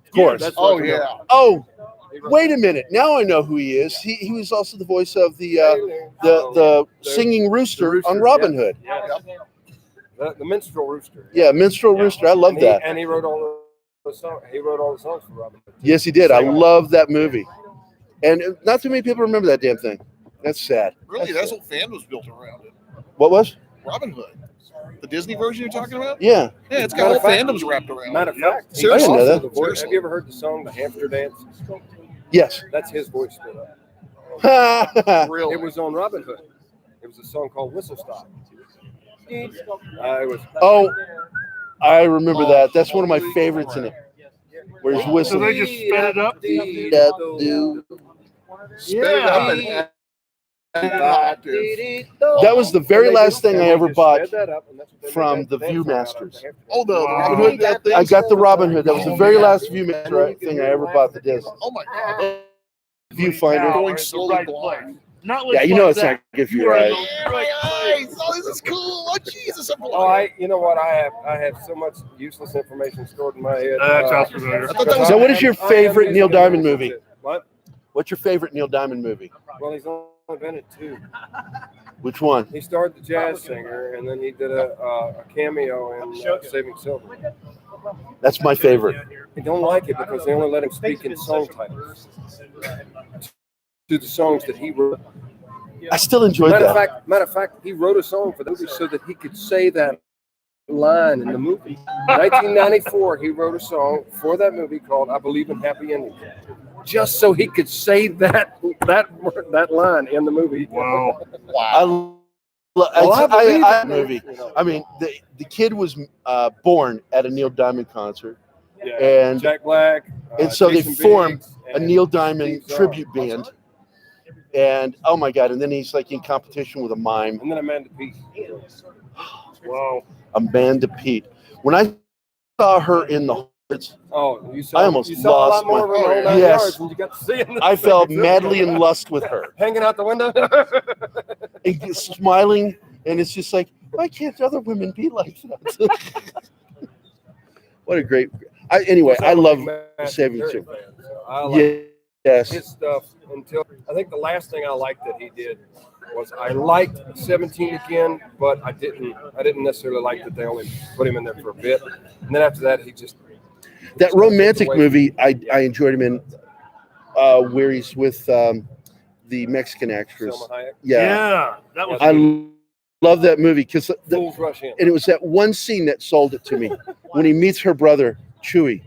D: Of course.
K: That's
J: Oh,
K: Roger
J: yeah.
K: Miller.
D: Oh,
K: He wrote
D: wait a minute. Now I know who he is. He was also the voice of the singing rooster on Robin Hood.
K: Yeah. The minstrel rooster.
D: Yeah, minstrel rooster. I love that.
K: And he wrote all the songs. He wrote all the songs for Robin Hood.
D: Yes, he did. I love that movie. And not too many people remember that damn thing. That's sad.
J: Really, that's what fan was built around it.
D: What was?
J: Robin Hood. The Disney version you're talking about?
D: Yeah.
J: Yeah, it's got whole fandoms wrapped around
K: Matter
J: it.
K: of fact, he's
J: Seriously?
D: I didn't know
K: also
D: that.
K: the voice.
J: Seriously.
K: Have you ever heard the song "The Hamster Dance"?
D: Yes.
K: That's his voice split up.
J: Really?
K: It was on Robin Hood. It was a song called "Whistle Stop." It was.
D: Oh, I remember that. That's one of my favorites in it. Where he's
B: So
D: whistling.
B: they just sped it up.
J: Spit it up and
D: That was the very last thing I ever bought from the Viewmasters.
J: Oh, the
B: Wow.
J: Robin Hood that thing?
D: I got the Robin Hood. That was the very last Viewmaster thing I ever bought. The disc.
J: Oh my god.
D: Viewfinder.
J: Going slowly blind.
B: Not
D: Yeah, you know it's not good for your eyes.
J: Yeah, my eyes. Oh, this is cool. Oh, Jesus, I'm
K: Oh, you know what? I have so much useless information stored in my head.
B: That sounds familiar.
J: I thought that was
D: So what is your favorite Neil Diamond movie?
K: What?
D: What's your favorite Neil Diamond movie?
K: Well, he's only been in two.
D: Which one?
K: He starred the jazz singer, and then he did a cameo in Saving Silver.
D: That's my favorite.
K: I don't like it because they only let him speak in song titles to the songs that he wrote.
D: I still enjoyed that.
K: Matter of fact, he wrote a song for the movie so that he could say that line in the movie. In 1994, he wrote a song for that movie called "I Believe in Happy Endings," just so he could say that line in the movie.
B: Wow.
D: I movie. I mean, the kid was born at a Neil Diamond concert,
K: Yeah,
D: and
K: Jack Black,
D: and so they
K: Jason
D: formed
K: Biggs,
D: a
K: and
D: Neil Diamond
K: Steve
D: tribute
K: Zarr.
D: band. And oh my god! And then he's like in competition with a mime,
K: and then Amanda Peet.
B: Wow.
D: Amanda Peet. When I saw her in the Hornets,
K: Oh, you saw,
D: I almost
K: you saw a lot
D: lost
K: more
D: my-
K: of her in the whole 9
D: Yes.
K: yards when you got to see him.
D: I fell madly in lust with her,
K: Hanging out the window.
D: and smiling. And it's just like, why can't other women be like that? What a great. Anyway, I love Saving Silver.
K: I like
D: Yes.
K: his stuff until I think the last thing I liked that he did was I liked 17 again, but I didn't necessarily like that they only put him in there for a bit. And then after that, he just
D: That romantic movie, I enjoyed him in, where he's with the Mexican actress.
K: Selma Hayek.
D: Yeah,
B: That was.
D: I love that movie because,
K: Fools Rush In.
D: and it was that one scene that sold it to me when he meets her brother Chewie,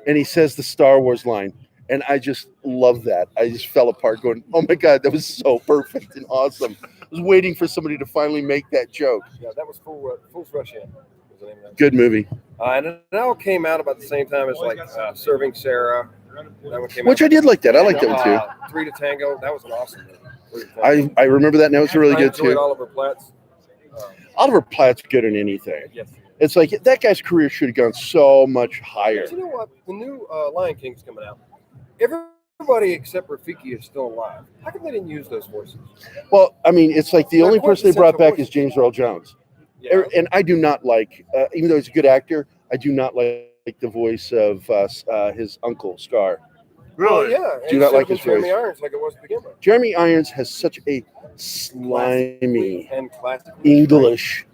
D: and he says the Star Wars line, and I just love that. I just fell apart, going, "Oh my god, that was so perfect and awesome." I was waiting for somebody to finally make that joke.
K: Yeah, that was Fools Rush In. Was the name of that.
D: Good movie,
K: And it all came out about the same time as like Serving Sarah. That one came
D: which
K: out.
D: I did like that. I liked that one too.
K: 3 to Tango. That was an awesome movie. 3 to Tango.
D: I remember that, and that was really
K: I
D: good
K: enjoyed
D: too.
K: Oliver Platt's.
D: Oliver Platt's good in anything.
K: Yes.
D: It's like that guy's career should have gone so much higher.
K: But you know what? The new Lion King's coming out. Everybody everybody except Rafiki is still alive. How come they didn't use those voices?
D: Well, I mean, it's like the
K: They're
D: only person they brought back
K: quintessential
D: is James Earl Jones.
K: Yeah.
D: And I do not like, even though he's a good actor, I do not like the voice of his uncle, Scar.
K: Well,
B: Really?
K: yeah.
D: Do not like his
K: Jeremy
D: voice.
K: Irons like it was to begin with.
D: Jeremy Irons has such a slimy
K: And classic
D: English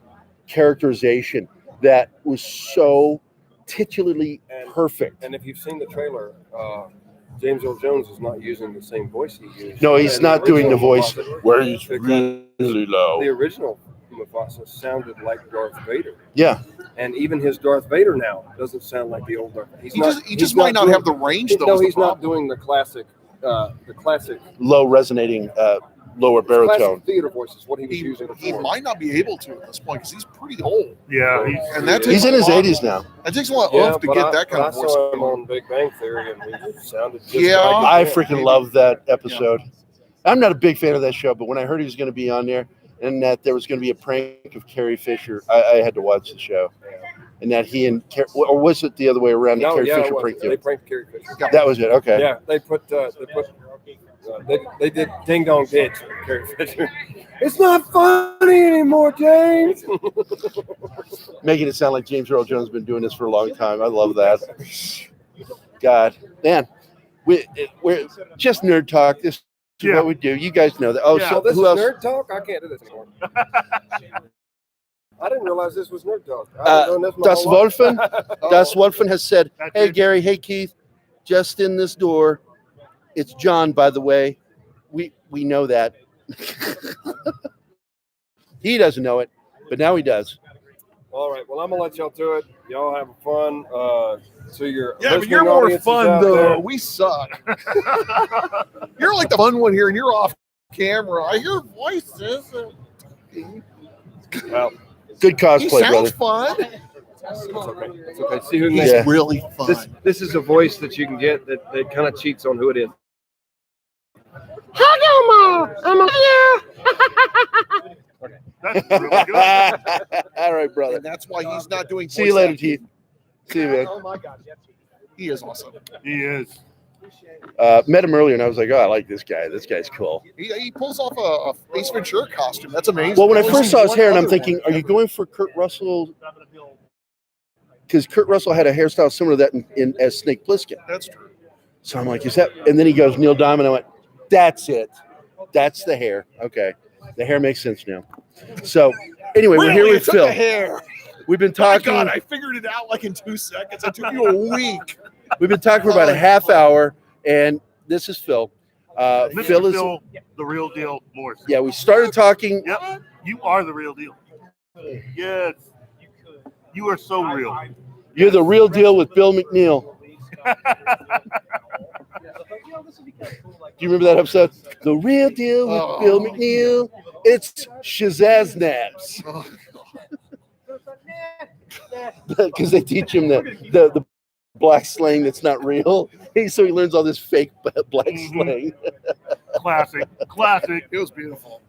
D: characterization that was so titularly perfect.
K: And if you've seen the trailer, James Earl Jones is not using the same voice he used.
D: No, he's
K: in
D: not doing the
K: original
D: voice
K: Mufasa.
D: where he's
K: Because
D: really low.
K: The original Mufasa sounded like Darth Vader.
D: Yeah.
K: And even his Darth Vader now doesn't sound like the old Darth Vader.
J: He just might not have the range, though.
K: No, he's not doing the classic
D: Low resonating, lower baritone.
K: classic theater voice is what he was using
J: He
K: before.
J: might not be able to at this point because he's pretty old.
B: Yeah,
J: And that
D: He's
J: takes
D: in
J: a
D: his
J: lot-
D: 80s now.
J: It takes a lot
K: Yeah,
J: of to
K: but
J: get that kind
K: I
J: of voice.
K: saw him on Big Bang Theory, and he sounded just
J: Yeah,
K: like
D: I
K: his dad.
D: freaking love that episode. I'm not a big fan of that show, but when I heard he was going to be on there and that there was going to be a prank of Carrie Fisher, I had to watch the show. And that he and or was it the other way around? That
K: No,
D: Carrie
K: yeah,
D: Fisher
K: it was.
D: pranked
K: They
D: him.
K: pranked Carrie Fisher.
D: That was it. Okay.
K: Yeah, they did Ding Dong Ditch with Carrie Fisher. It's not funny anymore, James.
D: Making it sound like James Earl Jones has been doing this for a long time. I love that. God, man, we're just nerd talk. This is what we do. You guys know that. Oh,
B: Yeah.
D: so
K: This
D: who
K: is
D: else?
K: Nerd Talk? I can't do this anymore. I didn't realize this was Nerd Talk. I've been doing this my
D: Das
K: whole life.
D: Wolfen. Das Wolfen has said,
B: That's
D: "Hey
B: it.
D: Gary, hey Keith, just in this door. It's John, by the way. We know that. He doesn't know it, but now he does.
K: All right, well, I'm going to let y'all do it. Y'all have fun. To your
J: Yeah, but
K: listening
J: you're more
K: audiences
J: fun,
K: out
J: though.
K: there.
J: We suck. You're like the fun one here, and you're off camera. I hear voices.
K: Well,
D: Good
J: He
D: cosplay,
J: sounds
D: brother.
J: fun.
K: it's okay. It's okay. See who can
J: He's
K: get
J: really fun.
K: This is a voice that you can get that kind of cheats on who it is.
B: That's really good.
D: All right, brother.
J: And that's why he's not doing.
D: See you later,
J: voice
D: Keith. See you, man.
J: acting. Oh my God, he is awesome.
B: He is.
D: Met him earlier, and I was like, "Oh, I like this guy. This guy's cool."
J: He pulls off a Ace Ventura costume. That's amazing.
D: Well, when I
J: I've
D: first
J: seen
D: saw his
J: one
D: hair, and I'm
J: other
D: thinking,
J: one
D: "Are you
J: ever.
D: going for Kurt Russell?" Because Kurt Russell had a hairstyle similar to that in as Snake Plissken.
J: That's true.
D: So I'm like, "Is that?" And then he goes, "Neil Diamond." I went, "That's it. That's the hair." Okay, the hair makes sense now. So anyway, we're here
J: Really?
D: with
J: It took
D: Phil.
J: a hair.
D: We've been
J: Oh my
D: talking.
J: God, I figured it out like in 2 seconds. It took you a week.
D: We've been talking for about a half hour, and this is Phil.
B: Mr.
D: Phil is.
B: Phil, the real deal, Morris.
D: Yeah, we started talking.
B: Yep. You are the real deal. Yes. You are so real.
D: You're the real deal with Bill McNeil. Do you remember that episode? The real deal with
J: Oh.
D: Bill McNeil. It's Shazaznaps.
J: Oh,
D: Because they teach him the black slang that's not real. So he learns all this fake black slang.
B: Classic. Classic.
J: it was beautiful.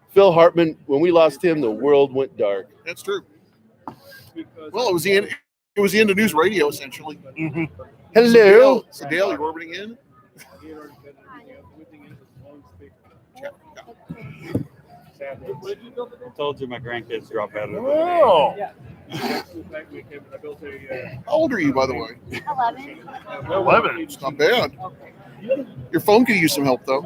D: Phil Hartman, when we lost him, the world went dark.
J: That's true. Well, it was the end of news radio essentially.
B: Mhm.
D: Hello.
J: It's the daily orbiting in.
L: I told you my grandkids drop out of the
B: Oh.
J: How old are you, by the way?
A: 11.
B: 11.
J: It's not bad. Your phone could use some help, though.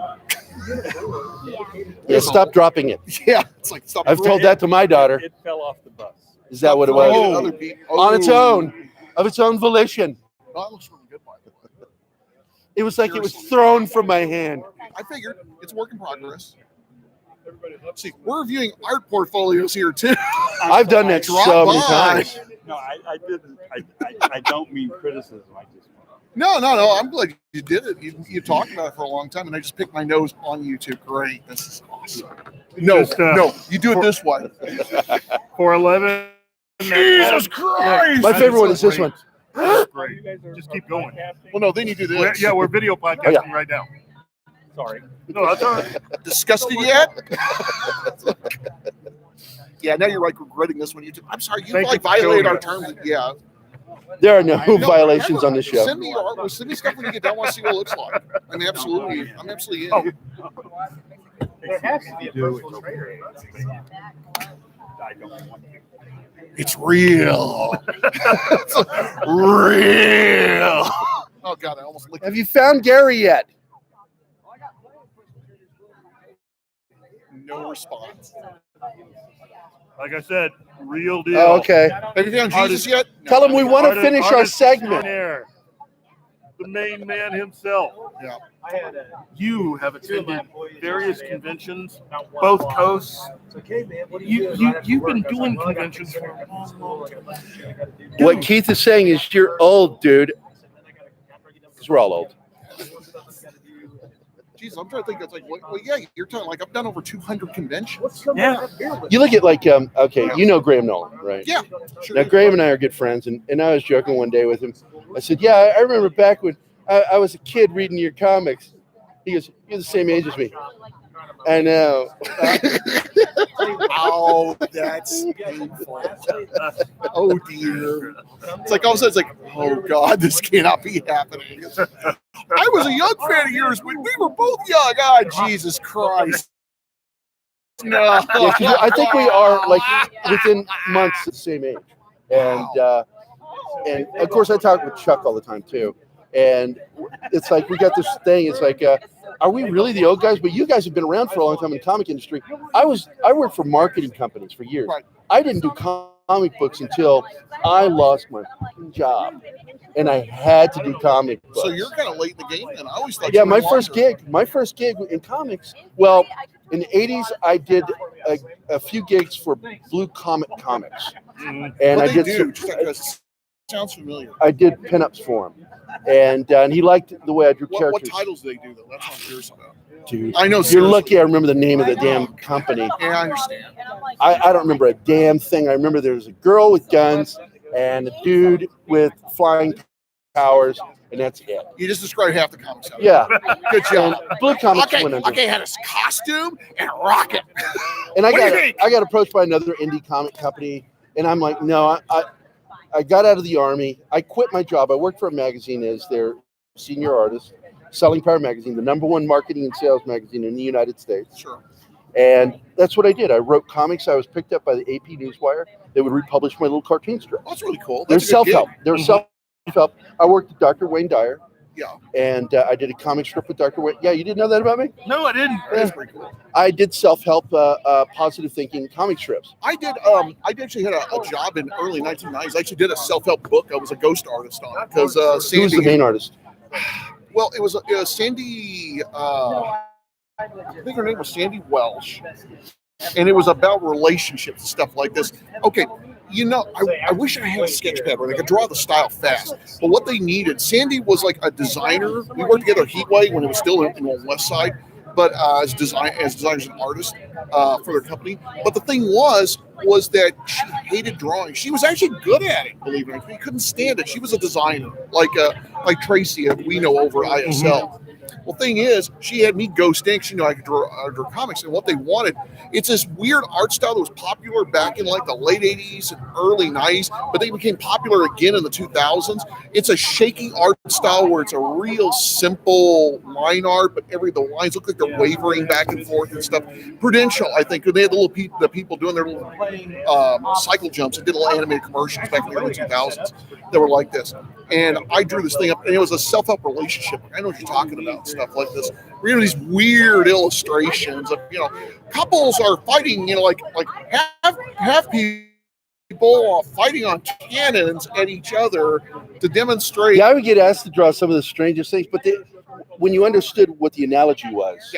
D: Yeah, stop dropping it.
J: Yeah, it's like stop.
D: I've told that to my daughter.
L: It fell off the bus.
D: Is that what it
J: throwing
D: was?
J: at other people.
D: On its own, of its own volition.
J: Oh, that looks really good, by the way.
D: It was like it was thrown from my hand.
J: I figured it's a work in progress. See, we're reviewing art portfolios here too.
D: I've done that
J: Drop
D: so many
J: by.
D: times.
L: No, I didn't. I don't mean criticism. I just.
J: No. I'm glad you did it. You talked about it for a long time, and I just picked my nose on YouTube. Great, this is awesome. No,
B: Just,
J: no, you do it this way.
B: For 11.
J: Jesus Christ!
D: My favorite one is this one.
B: That's great. Just keep going.
J: Well, no, then you do this.
B: We're video podcasting right now.
L: Sorry.
B: No, that's all right.
J: Disgusted yet? Yeah, now you're like regretting this one. I'm sorry, you
B: Thank
J: like
B: you for showing
J: violated our
B: us.
J: terms. Yeah.
D: There are no violations on the show.
J: Send me your artwork. Send me stuff when you get done. I want to see what it looks like. I'm absolutely in.
L: It has to be do
J: It's real. It's real. Oh God, I almost licked.
D: Have you found Gary yet?
J: No response.
B: Like I said, real deal.
D: Oh, okay.
J: Have you found Jesus yet?
D: Tell him we want to finish our segment.
B: The main man himself.
J: Yeah.
B: You have attended various conventions, both coasts. You've been doing conventions for a long time.
D: What Keith is saying is you're old, dude. Because we're all old.
J: Jeez, I'm trying to think. It's like, well, yeah, you're talking like I've done over 200 conventions.
B: Yeah.
D: You look at like, okay, you know Graham Nolan, right?
J: Yeah. Sure.
D: Now, Graham and I are good friends, and I was joking one day with him. I said, yeah, I remember back when I was a kid reading your comics. He goes, you're the same age as me. I know.
J: Oh, that's painful. Oh, dear. It's like all of a sudden, it's like, oh, God, this cannot be happening. I was a young fan of yours when we were both young. Oh, Jesus Christ. No.
D: Yeah, 'cause I think we are like within months the same age. And of course, I talk with Chuck all the time, too. And it's like we got this thing. It's like, are we really the old guys? But you guys have been around for a long time in the comic industry. I worked for marketing companies for years.
J: Right.
D: I didn't do comic books until I lost my job, and I had to do comic books.
J: So you're kind of late in the game, and I always thought.
D: Yeah,
J: you were
D: my first gig in comics. Well, in the '80s, I did a few gigs for Blue Comet Comics, and I did.
J: Sounds familiar.
D: I did pinups for him, and he liked the way I drew
J: What
D: characters.
J: titles do they do though? That's what I'm curious about.
D: Dude,
J: I know.
D: You're
J: seriously.
D: lucky I remember the name of the damn company.
J: Yeah, I understand.
D: I don't remember a damn thing. I remember there was a girl with guns and a dude with flying powers, and that's it.
J: You just described half the comics.
D: Yeah.
J: Good job.
D: And Blue Comics went under.
J: Okay, had a costume and a rocket.
D: And I
J: What do you think?
D: got approached by another indie comic company, and I'm like, no, I got out of the Army. I quit my job. I worked for a magazine as their senior artist, Selling Power Magazine, the #1 marketing and sales magazine in the United States.
J: Sure.
D: And that's what I did. I wrote comics. I was picked up by the AP Newswire. They would republish my little cartoon strips.
J: Oh, that's really cool.
D: They're
J: That's a good gig.
D: self-help. They're self-help. I worked with Dr. Wayne Dyer.
J: Yeah.
D: And I did a comic strip with Dr. Wayne. Yeah, you didn't know that about me?
B: No, I didn't.
J: That's pretty cool.
D: I did self-help, positive thinking comic strips.
J: I did. I actually had a job in early 1990s. I actually did a self-help book. I was a ghost artist on it because Sandy.
D: Who was the main artist?
J: Well, it was Sandy. I think her name was Sandy Welsh, and it was about relationships and stuff like this. Okay, you know, I wish I had a sketch pad where I could draw the style fast. But what they needed, Sandy was like a designer. We worked together at Heatwave when it was still in the West Side, but as designers and artists for their company. But the thing was that she hated drawing. She was actually good at it, believe it or not. She couldn't stand it. She was a designer, like Tracy, we know over ISL. Well, thing is, she had me ghost ink. She knew I could draw comics, and what they wanted, it's this weird art style that was popular back in like the late 80s and early 90s, but they became popular again in the 2000s. It's a shaky art style where it's a real simple line art, but the lines look like they're wavering back and forth and stuff. Prudential, I think, they had the people doing their little cycle jumps and did little animated commercials back in the early 2000s that were like this. And I drew this thing up, and it was a self-help relationship. I know what you're talking about, stuff like this. We have these weird illustrations of, couples are fighting, like half people fighting on cannons at each other to demonstrate.
D: Yeah, I would get asked to draw some of the strangest things, but when you understood what the analogy was,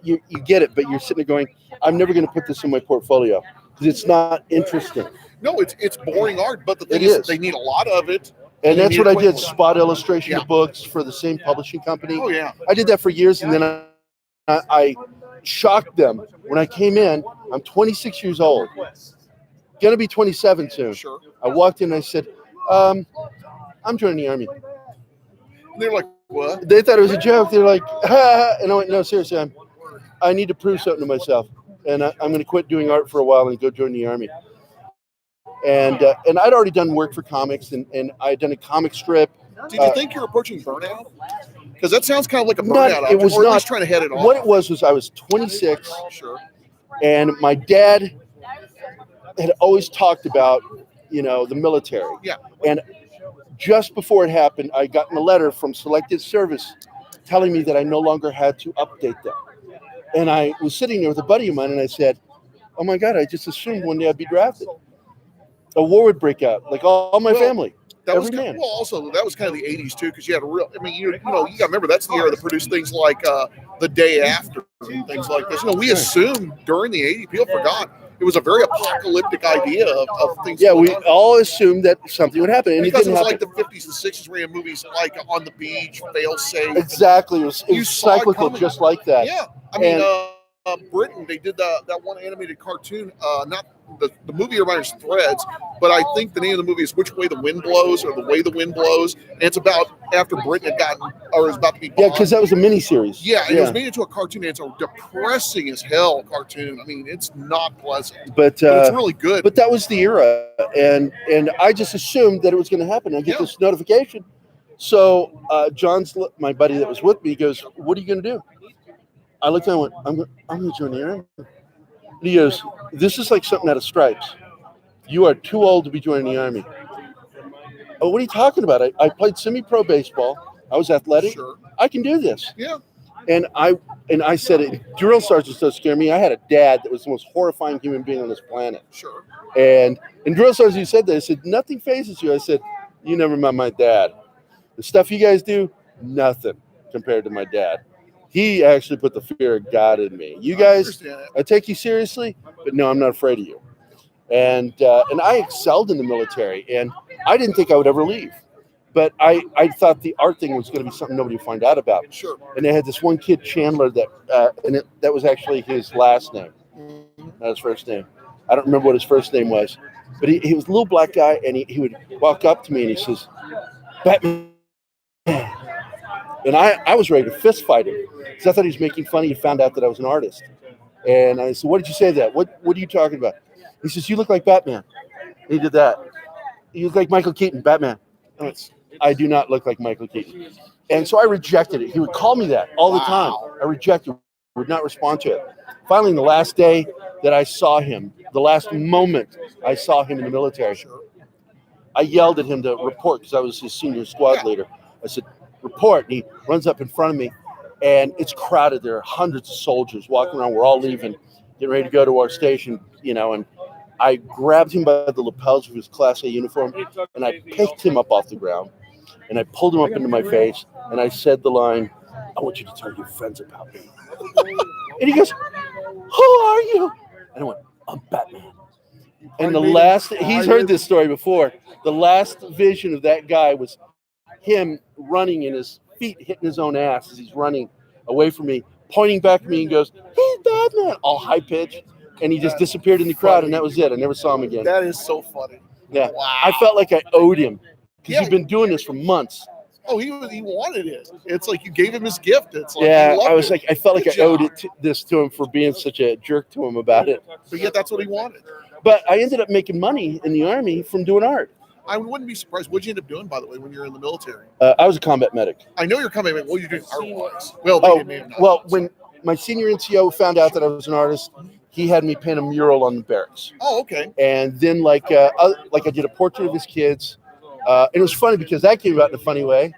D: you get it, but you're sitting there going, I'm never going to put this in my portfolio because it's not interesting.
J: No, it's boring art, but the thing is, they need a lot of it.
D: And that's what I did, spot illustration of books for the same publishing company.
J: Oh, yeah.
D: I did that for years, and then I shocked them. When I came in, I'm 26 years old. Going to be 27 soon.
J: Sure.
D: I walked in and I said, I'm joining the Army.
J: And they're like, what?
D: They thought it was a joke. They're like, ha. And I went, no, seriously, I need to prove something to myself. And I'm going to quit doing art for a while and go join the Army. and I'd already done work for comics, and I had done a comic strip.
J: Did you think you're approaching burnout? Because that sounds kind of like a
D: Not-
J: burnout,
D: it was
J: or at
D: not-
J: least trying to head it off.
D: What it was I was 26,
J: Sure.
D: and my dad had always talked about, the military.
J: Yeah.
D: And just before it happened, I got a letter from Selected Service telling me that I no longer had to update them. And I was sitting there with a buddy of mine, and I said, "Oh my God, I just assumed one day I'd be drafted. A war would break out, like all my family."
J: That was
D: Every man.
J: well. Also, that was kind of the '80s too, because you had a real. I mean, you got to remember that's the era that produced things like The Day After and things like this. We assumed during the '80s, people forgot it was a very apocalyptic idea of things.
D: Yeah,
J: going
D: we
J: on.
D: all assumed that something would happen, and
J: Because
D: it
J: it
D: didn't
J: was
D: happen.
J: like the '50s and '60s where you had movies like On the Beach, Fail Safe.
D: Exactly, it was
J: You saw it
D: cyclical,
J: coming.
D: just like that.
J: Yeah, I mean,
D: And-
J: Britain, they did that one animated cartoon. Not the movie everybody is Threads, but I think the name of the movie is Which Way the Wind Blows, or The Way the Wind Blows. And it's about after Britain had gotten, or is about to be bombed.
D: Yeah, because that was a miniseries.
J: Yeah, and it was made into a cartoon, and it's a depressing as hell cartoon. I mean, it's not pleasant,
D: But
J: it's really good.
D: But that was the era, and I just assumed that it was going to happen. I get this notification, so my buddy that was with me, goes, "What are you going to do?" I looked at him and went, "I'm going to join the army." He goes, "This is like something out of Stripes. You are too old to be joining the army." "Oh, what are you talking about? I played semi-pro baseball. I was athletic.
J: Sure.
D: I can do this."
J: Yeah.
D: And I said, drill sergeants don't scare me. I had a dad that was the most horrifying human being on this planet.
J: Sure.
D: And drill sergeants who said that, I said, "Nothing phases you." I said, "You never met my dad. The stuff you guys do, nothing compared to my dad. He actually put the fear of God in me. You guys, I take you seriously, but no, I'm not afraid of you." And I excelled in the military, and I didn't think I would ever leave. But I thought the art thing was going to be something nobody would find out about.
J: Sure.
D: And they had this one kid, Chandler, that was actually his last name, not his first name. I don't remember what his first name was. But he was a little black guy, and he would walk up to me, and he says, "Batman." And I was ready to fist fight him because I thought he was making fun. He found out that I was an artist. And I said, "What did you say that? What are you talking about?" He says, "You look like Batman." And he did that. "You look like Michael Keaton, Batman." I went, "I do not look like Michael Keaton." And so I rejected it. He would call me that all the time. I rejected it, would not respond to it. Finally, the last day that I saw him, the last moment I saw him in the military, I yelled at him to report because I was his senior squad leader. I said, "Report." And he runs up in front of me, and it's crowded. There are hundreds of soldiers walking around. We're all leaving, getting ready to go to our station, and I grabbed him by the lapels of his Class A uniform, and I picked him up off the ground, and I pulled him up into my face, and I said the line, "I want you to tell your friends about me." And he goes, "Who are you?" And I went, "I'm Batman." And he's heard this story before. The last vision of that guy was him running and his feet hitting his own ass as he's running away from me, pointing back at me and goes, "He's Batman," all high pitched. And he just disappeared in the crowd, and that was it. I never saw him again.
J: That is so funny.
D: Yeah.
J: Wow.
D: I felt like I owed him because he'd been doing this for months.
J: Oh, he wanted it. It's like you gave him his gift. It's like
D: Yeah,
J: he loved
D: I was
J: it.
D: like, I felt like
J: Good
D: I owed
J: job.
D: this to him for being such a jerk to him about it.
J: But yet that's what he wanted.
D: But I ended up making money in the Army from doing art.
J: I wouldn't be surprised. What'd you end up doing, by the way, when you were in the military?
D: I was a combat medic.
J: I know you're coming. What you doing art-wise? Well, they may have not.
D: Well, when my senior NCO found out that I was an artist, he had me paint a mural on the barracks.
J: Oh, okay.
D: And then like I did a portrait of his kids. And it was funny because that came out in a funny way.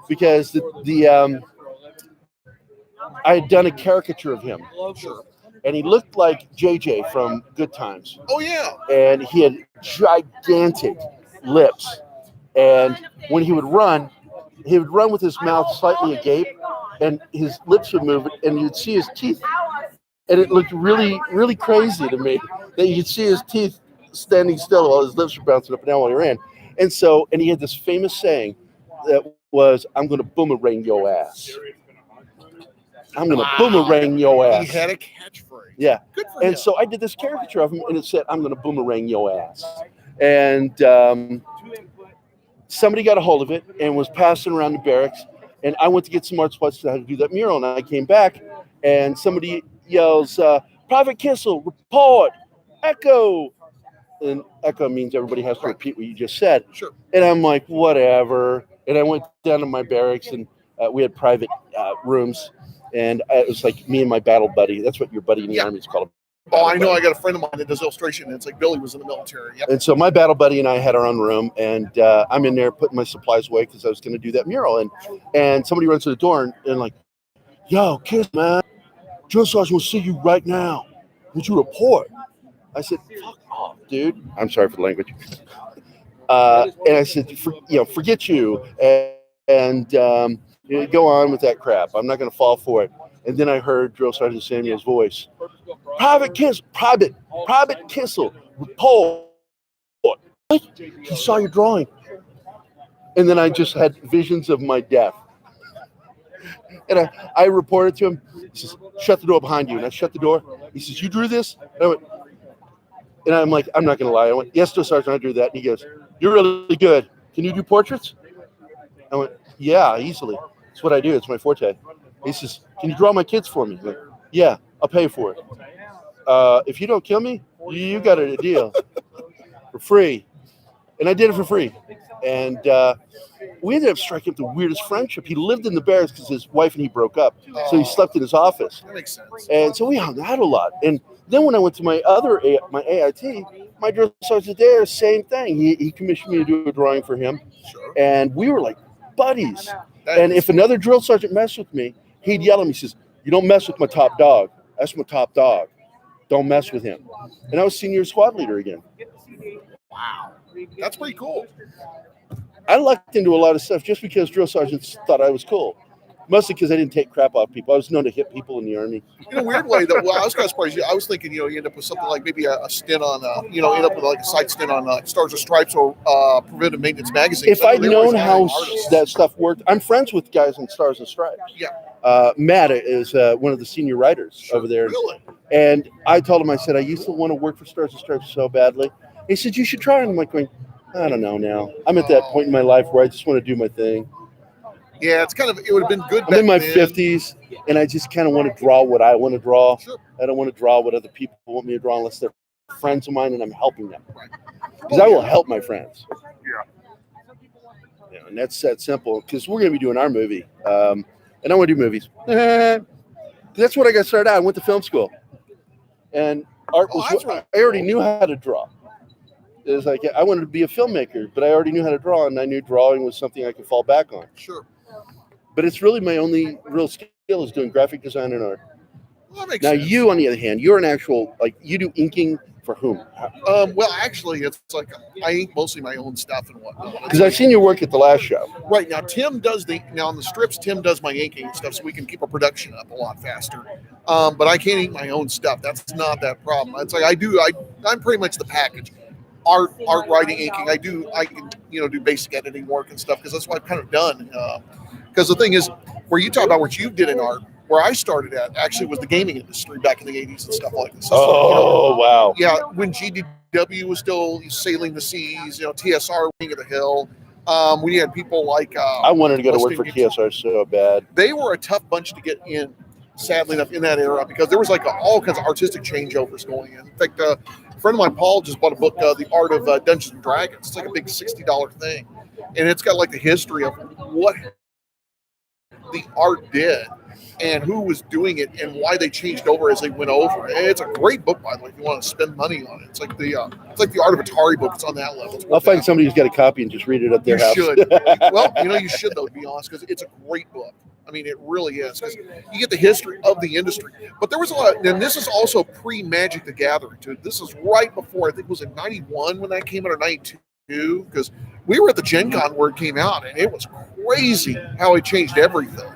D: Because I had done a caricature of him.
J: Sure.
D: And he looked like JJ from Good Times.
J: Oh, yeah.
D: And he had gigantic lips. And when he would run with his mouth slightly agape, and his lips would move, and you'd see his teeth. And it looked really, really crazy to me that you'd see his teeth standing still while his lips were bouncing up and down while he ran. And he had this famous saying that was, "I'm going to boomerang your ass. I'm going to boomerang your ass."
J: He had a catchphrase.
D: Yeah.
J: Good for
D: And
J: him.
D: so I did this caricature of him, and it said, "I'm going to boomerang your ass." And somebody got a hold of it and was passing around the barracks. And I went to get some art supplies to how to do that mural. And I came back, and somebody yells, "Private Kissel, report, echo." and echo means everybody has to repeat what you just said.
J: Sure.
D: And I'm like, whatever. And I went down to my barracks, and we had private rooms, and it was like me and my battle buddy. That's what your buddy in the Army is called.
J: Oh, I know. I got a friend of mine that does illustration, and it's like Billy was in the military. Yep.
D: And so my battle buddy and I had our own room, and I'm in there putting my supplies away because I was going to do that mural. And somebody runs to the door and like, yo, Kiss, man, Drill Sergeant will see you right now. Would you report? I said, fuck off, dude. I'm sorry for the language. And I said, forget you, and go on with that crap. I'm not going to fall for it. And then I heard Drill Sergeant Samuel's voice. Private Kissel, report. He saw your drawing. And then I just had visions of my death. And I reported to him. He says, shut the door behind you. And I shut the door. He says, you drew this? And I went, and I'm like, I'm not going to lie. I went, yes, Drill Sergeant, I drew that. And he goes, you're really good. Can you do portraits? I went, yeah, easily. That's what I do. It's my forte. He says, can you draw my kids for me? I'm like, yeah, I'll pay for it. If you don't kill me, you got a deal for free. And I did it for free. And we ended up striking up the weirdest friendship. He lived in the barracks because his wife and he broke up. So he slept in his office.
J: That makes sense.
D: And so we hung out a lot. And then when I went to my AIT, my drill sergeant there, same thing. He commissioned me to do a drawing for him.
J: Sure.
D: And we were like buddies. And if another drill sergeant messed with me, he'd yell at me, he says, you don't mess with my top dog. That's my top dog. Don't mess with him. And I was senior squad leader again.
J: Wow. That's pretty cool.
D: I lucked into a lot of stuff just because drill sergeants thought I was cool. Mostly because I didn't take crap off people. I was known to hit people in the Army.
J: In a weird way, though, I was kind of surprised. I was thinking, you end up with something like maybe a stint on, end up with like a side stint on Stars and Stripes or Preventive Maintenance Magazine.
D: If I'd known how that stuff worked, I'm friends with guys in Stars and Stripes.
J: Yeah.
D: Matt is one of the senior writers over there.
J: Really?
D: And I told him, I said, I used to want to work for Stars and Stripes so badly. He said, you should try. And I'm like going, I don't know now. I'm at that point in my life where I just want to do my thing.
J: Yeah, it would have been good.
D: I'm in my 50s, and I just kind of want to draw what I want to draw.
J: Sure.
D: I don't want to draw what other people want me to draw unless they're friends of mine and I'm helping them. Because I will help my friends. Yeah, and that's that simple. Because we're going to be doing our movie, and I want to do movies. That's what I got started out. I went to film school, and art was. I already knew how to draw. It was like I wanted to be a filmmaker, but I already knew how to draw, and I knew drawing was something I could fall back on.
J: Sure.
D: But it's really my only real skill is doing graphic design and art.
J: Well, that makes
D: now,
J: sense.
D: you, on the other hand, you're an actual, you do inking for whom?
J: Well, actually, it's like I ink mostly my own stuff and whatnot.
D: Because I've seen your work at the last show.
J: Right. Now, Tim does on the strips, Tim does my inking and stuff so we can keep our production up a lot faster. But I can't ink my own stuff. That's not that problem. It's like I'm pretty much the package. Art, writing, inking. I can do basic editing work and stuff because that's what I've kind of done. Because the thing is, where you talk about what you did in art, where I started at actually was the gaming industry back in the 80s and stuff like this.
D: Wow.
J: Yeah, when GDW was still sailing the seas, TSR, Wing of the Hill. We had people like
D: I wanted to go to work for TSR so bad.
J: They were a tough bunch to get in, sadly enough, in that era because there was all kinds of artistic changeovers going in. In fact, a friend of mine, Paul, just bought a book, The Art of Dungeons and Dragons. It's like a big $60 thing. And it's got like the history of what the art did and who was doing it and why they changed over as they went over. And it's a great book, by the way, if you want to spend money on it. It's like the Art of Atari book. It's on that level.
D: I'll find somebody who's got a copy and just read it at their house.
J: You should. Well, you should, though, to be honest, because it's a great book. I mean, it really is. Because you get the history of the industry. But there was a lot, and this is also pre-Magic the Gathering, too. This is right before, I think it was in 91 when that came out, or 92, because we were at the Gen Con where it came out, and it was crazy how it changed everything.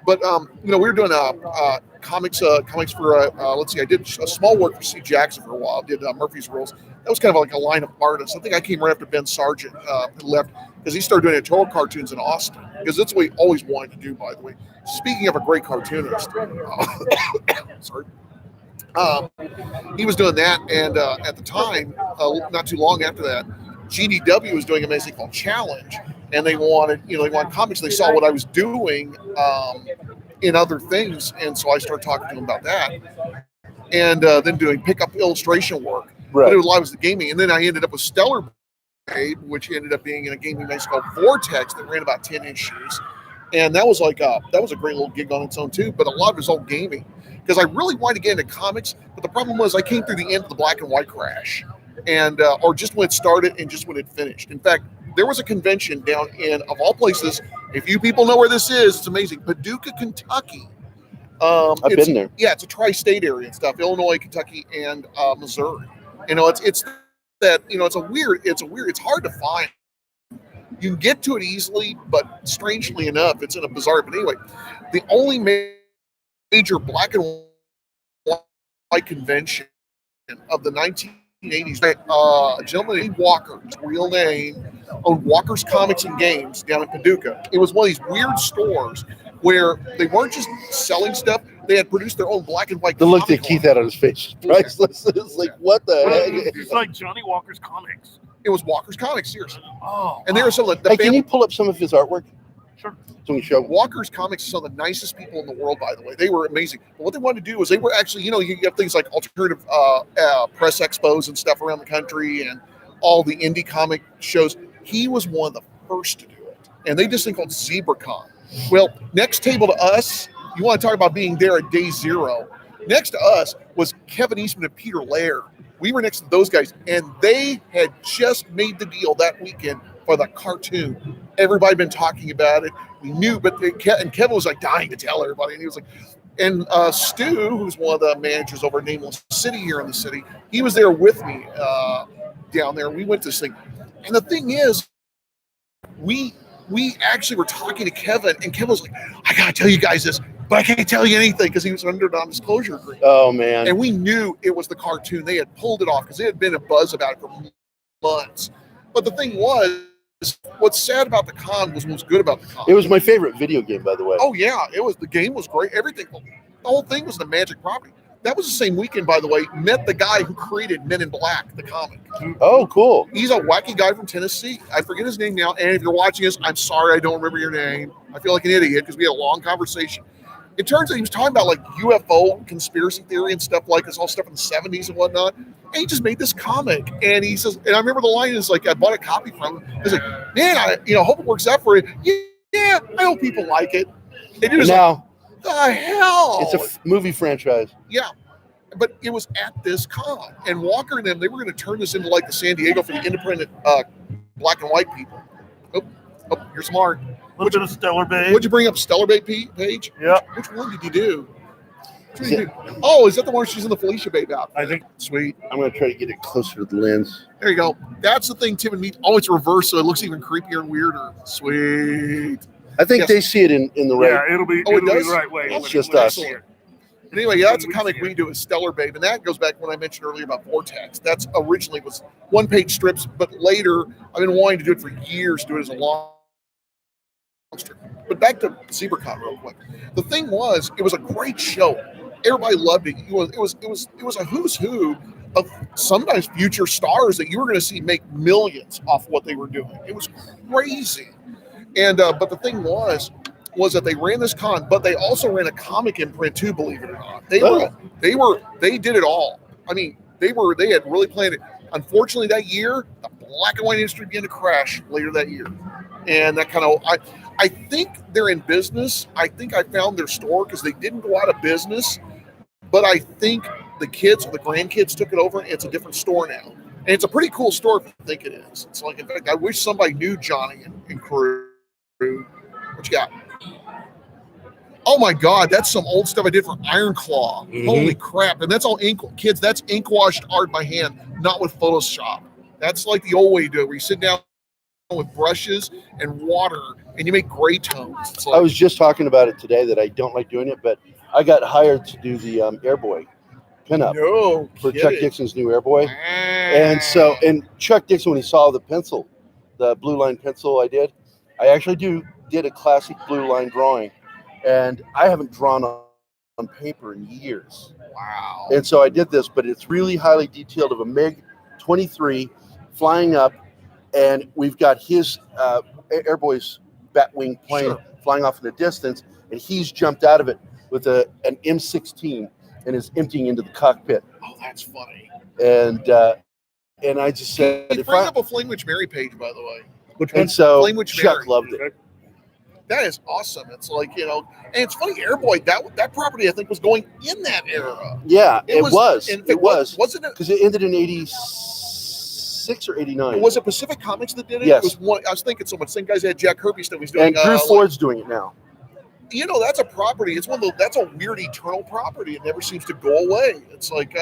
J: But, we were doing comics for, let's see, I did a small work for C. Jackson for a while, did Murphy's Rules. That was kind of like a line of artists. I think I came right after Ben Sargent had left because he started doing editorial cartoons in Austin because that's what he always wanted to do, by the way. Speaking of a great cartoonist, sorry. He was doing that, and at the time, not too long after that, GDW was doing a magazine called Challenge, and they wanted comics. They saw what I was doing in other things, and so I started talking to them about that, and then doing pickup illustration work. But it was the gaming. And then I ended up with Stellar Blade, which ended up being in a gaming magazine called Vortex that ran about 10 issues. And that was like that was a great little gig on its own too. But a lot of it was all gaming because I really wanted to get into comics. But the problem was I came through the end of the black and white crash, and or just when it started and just when it finished. In fact, there was a convention down in, of all places, if you people know where this is, it's amazing, Paducah, Kentucky.
D: I've been there.
J: Yeah, it's a tri-state area and stuff. Illinois, Kentucky, and Missouri. It's that it's hard to find. You can get to it easily, but strangely enough, it's in a bizarre. But anyway, the only major black and white convention of the 1980s, a gentleman named Walker, his real name, owned Walker's Comics and Games down in Paducah. It was one of these weird stores where they weren't just selling stuff; they had produced their own black and white.
D: The look that Keith had on his face, priceless. It's like, what the heck?
B: It's like Johnny Walker's Comics.
J: It was Walker's Comics, seriously.
B: Oh,
J: and they were some of the.
D: Hey, can you pull up some of his artwork?
B: Sure.
D: So we show.
J: Walker's Comics is some of the nicest people in the world, by the way. They were amazing. But what they wanted to do was they were actually, you have things like alternative press expos and stuff around the country and all the indie comic shows. He was one of the first to do it. And they did this thing called ZebraCon. Well, next table to us, you want to talk about being there at day zero. Next to us was Kevin Eastman and Peter Laird. We were next to those guys, and they had just made the deal that weekend for the cartoon. Everybody had been talking about it. We knew, and Kevin was like dying to tell everybody. And he was like, and Stu, who's one of the managers over at Nameless City here in the city, he was there with me down there. We went to this thing. And the thing is, we actually were talking to Kevin, and Kevin was like, I got to tell you guys this, but I can't tell you anything because he was under a non-disclosure agreement.
D: Oh, man.
J: And we knew it was the cartoon. They had pulled it off because there had been a buzz about it for months. But the thing was, what's sad about the con was what was good about the con.
D: It was my favorite video game, by the way.
J: Oh, yeah. The game was great. Everything. The whole thing was the Magic property. That was the same weekend, by the way. Met the guy who created Men in Black, the comic.
D: Oh, cool.
J: He's a wacky guy from Tennessee. I forget his name now. And if you're watching this, I'm sorry I don't remember your name. I feel like an idiot because we had a long conversation. It turns out he was talking about like UFO conspiracy theory and stuff like this, all stuff in the 70s and whatnot. And he just made this comic. And he says, and I remember the line is like, I bought a copy from him. He's like, man, I hope it works out for you. Yeah, I hope people like it. And it was
D: now,
J: like, the hell?
D: It's a movie franchise.
J: Yeah. But it was at this con. And Walker and them, they were going to turn this into like the San Diego for the independent black and white people. Oh, you're smart.
B: A little bit of Stellar Babe.
J: Would you bring up Stellar Babe page?
B: Yeah.
J: Which one did you do? Oh, is that the one she's in the Felicia Babe outfit?
B: I think.
J: Sweet.
D: I'm going to try to get it closer to the lens.
J: There you go. That's the thing, Tim and me. Oh, it's reversed, so it looks even creepier and weirder. Sweet.
D: I think they see it in the right.
B: Yeah, it'll be the right way.
D: It's just us.
J: But anyway, yeah, that's a comic we do, is Stellar Babe, and that goes back when I mentioned earlier about Vortex. That's originally was one-page strips, but later I've been wanting to do it for years, do it as a long strip. But back to ZebraCon real quick. The thing was, it was a great show. Everybody loved it. It was a who's who of sometimes future stars that you were going to see make millions off what they were doing. It was crazy. And but the thing was that they ran this con, but they also ran a comic imprint too, believe it or not. They did it all. I mean, they had really planned it. Unfortunately, that year, the black and white industry began to crash later that year. And that kind of, I think they're in business. I think I found their store because they didn't go out of business, but I think the kids or the grandkids took it over. And it's a different store now. And it's a pretty cool store if you think it is. It's like, in fact, I wish somebody knew Johnny and crew. What you got? Oh my God, that's some old stuff I did for Iron Claw. Mm-hmm. Holy crap. And that's all ink, kids, that's ink washed art by hand, not with Photoshop. That's like the old way to do it, where you sit down with brushes and water and you make gray tones.
D: I was just talking about it today that I don't like doing it, but I got hired to do the Airboy pinup for Chuck Dixon's new Airboy. And Chuck Dixon, when he saw the pencil, the blue line pencil I did actually did a classic blue line drawing, and I haven't drawn on paper in years.
J: Wow.
D: And so I did this, but it's really highly detailed of a MiG-23 flying up, and we've got his Airboy's Batwing plane flying off in the distance, and he's jumped out of it with an M16, and is emptying into the cockpit.
J: Oh, that's funny.
D: And I just said,
J: He brings up a Flame Witch Mary page, by the way.
D: Which one? And so
J: Flame Witch
D: Chuck
J: Mary.
D: loved it.
J: That is awesome. It's like, and it's funny, Airboy, that property I think was going in that era.
D: Yeah, it was.
J: It was. Wasn't it?
D: Because it ended in 86 or 89.
J: Was it Pacific Comics that did it?
D: Yes.
J: It was one, I was thinking someone, same guys that had Jack Kirby stuff. He's doing.
D: And Drew Ford's doing it now.
J: That's a property. It's one of those. That's a weird eternal property. It never seems to go away. It's like,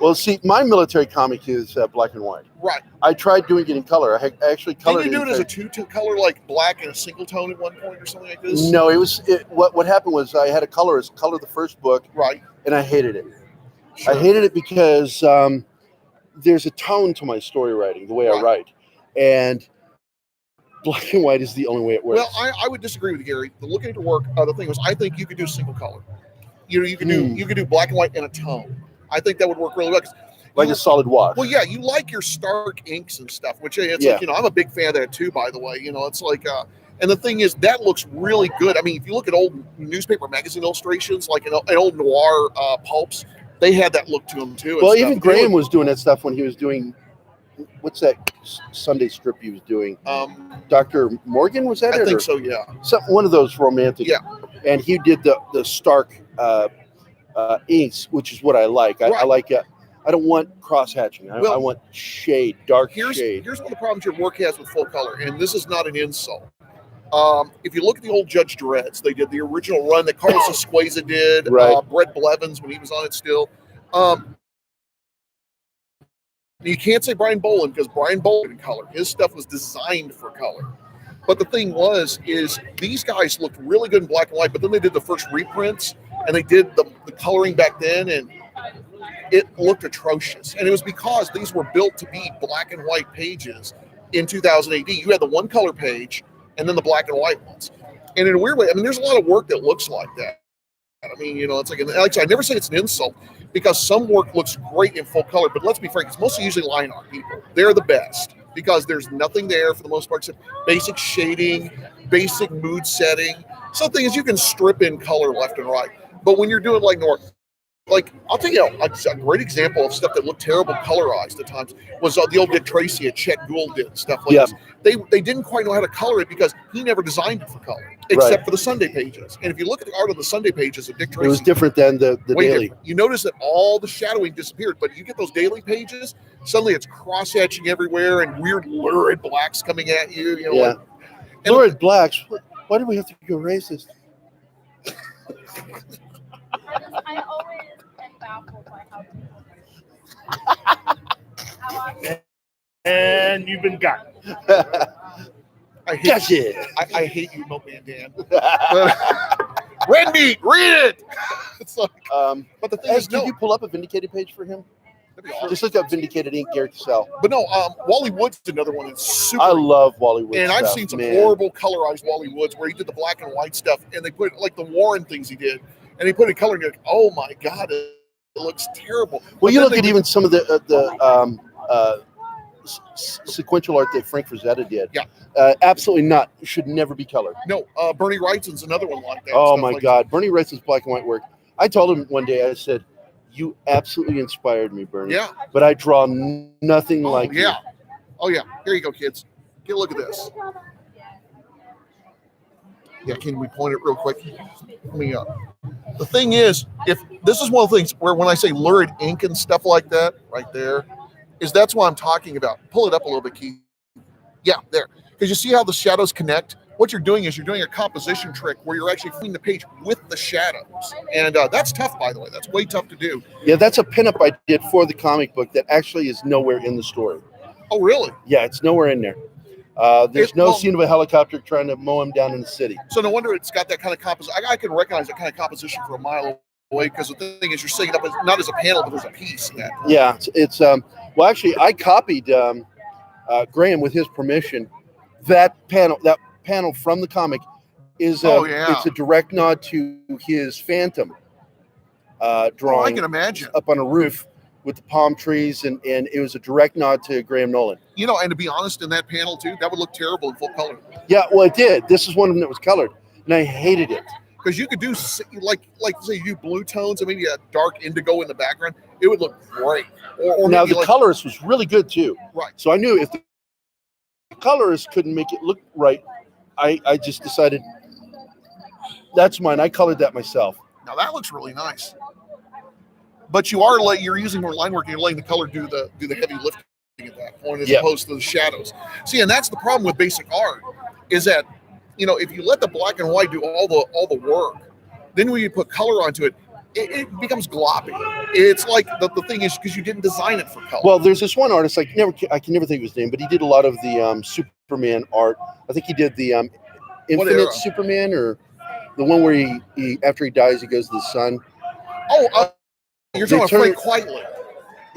D: Well, see, my military comic is black and white.
J: Right.
D: I tried doing it in color. I actually colored it.
J: Did you do it as a two-tone color, like black and a single tone at one point or something like this?
D: No, what happened was I had a colorist color the first book.
J: Right.
D: And I hated it.
J: Sure.
D: I hated it because there's a tone to my story writing, the way I write. And black and white is the only way it works.
J: Well, I would disagree with you, Gary. The looking at your work, the thing was, I think you could do single color. You could do black and white and a tone. I think that would work really well.
D: Like a solid wash.
J: Well, yeah, you like your stark inks and stuff, which it's like, I'm a big fan of that too, by the way. It's like, and the thing is, that looks really good. I mean, if you look at old newspaper magazine illustrations, like an old noir pulps, they had that look to them too.
D: Well, even Graham was doing that stuff when he was doing, what's that Sunday strip he was doing? Dr. Morgan, was that it?
J: I think so, yeah.
D: One of those romantic.
J: Yeah.
D: And he did the stark inks, which is what I like. I like I don't want cross hatching. I want shade, dark shade.
J: Here's one of the problems your work has with full color, and this is not an insult. If you look at the old Judge Dredd's, they did the original run that Carlos Esqueza did.
D: Right.
J: Brett Blevins when he was on it still. You can't say Brian Boland because Brian Boland in color. His stuff was designed for color. But the thing is these guys looked really good in black and white, but then they did the first reprints and they did the coloring back then, and it looked atrocious. And it was because these were built to be black and white pages in 2000 AD. You had the one color page and then the black and white ones. And in a weird way, I mean, there's a lot of work that looks like that. I mean, it's like I never say it's an insult because some work looks great in full color, but let's be frank, it's mostly usually line art people. They're the best because there's nothing there for the most part except basic shading, basic mood setting. Something is you can strip in color left and right. But when you're doing like North, like I'll tell you a great example of stuff that looked terrible colorized at times was the old Dick Tracy and Chet Gould did stuff like this. They didn't quite know how to color it because he never designed it for color except for the Sunday pages. And if you look at the art on the Sunday pages of Dick Tracy,
D: it was different than the daily.
J: Different. You notice that all the shadowing disappeared, but you get those daily pages, suddenly it's cross hatching everywhere and weird lurid blacks coming at you.
D: Lurid blacks. Why do we have to go racist?
A: I always am baffled by how people.
B: And you've been got.
J: I hate you, Milkman Dan. Red meat, read it. It's like, but the thing is,
D: did you pull up a Vindicated page for him? Just look up Vindicated Ink, Gary Cassell.
J: But no, Wally Wood's another one that's super.
D: I love Wally Wood.
J: And I've seen some horrible colorized Wally Woods where he did the black and white stuff, and they put like the Warren things he did, and he put it coloring. You're like, oh my god, it looks terrible.
D: Well, you look at even some of the sequential art that Frank Frazetta did.
J: Yeah.
D: Absolutely not. Should never be colored.
J: No, Bernie Wrightson's another one like that.
D: Oh my God, Bernie Wrightson's black and white work. I told him one day, I said, "You absolutely inspired me, Bernie.
J: Yeah.
D: But I draw nothing like you."
J: Oh yeah. Here you go, kids. Get a look at this. Yeah, can we point it real quick? Let me the thing is, if this is one of the things where when I say lurid ink and stuff like that, right there, is that's what I'm talking about. Pull it up a little bit, Keith. Yeah, there. Because you see how the shadows connect? What you're doing is you're doing a composition trick where you're actually filling the page with the shadows. And that's tough, by the way. That's way tough to do.
D: Yeah, that's a pinup I did for the comic book that actually is nowhere in the story.
J: Oh, really?
D: Yeah, it's nowhere in there. There's no scene of a helicopter trying to mow him down in the city.
J: So no wonder it's got that kind of composition. I can recognize that kind of composition for a mile away because the thing is you're setting it up as, not as a panel, but as a piece. In that.
D: Yeah, it's well, actually, I copied Graham with his permission. That panel from the comic is it's a direct nod to his Phantom drawing.
J: Oh, I can imagine
D: up on a roof with the palm trees, and it was a direct nod to Graham Nolan.
J: You know, and to be honest, in that panel too, that would look terrible in full color.
D: Yeah, well, it did. This is one of them that was colored, and I hated it
J: Because you could do like say you do blue tones and maybe a dark indigo in the background, it would look great. Or
D: now
J: maybe
D: the colorist was really good too.
J: Right.
D: So I knew if the colorist couldn't make it look right, I just decided that's mine. I colored that myself.
J: Now that looks really nice. But you're using more line work. You're letting the color do the heavy lifting at that point, as opposed to the shadows. See, and that's the problem with basic art, is that if you let the black and white do all the work, then when you put color onto it, it becomes gloppy. It's like the thing is because you didn't design it for color.
D: Well, there's this one artist I can never think of his name, but he did a lot of the Superman art. I think he did the Infinite Superman, or the one where he after he dies he goes to the sun.
J: Oh, you're talking about Frank Quitely.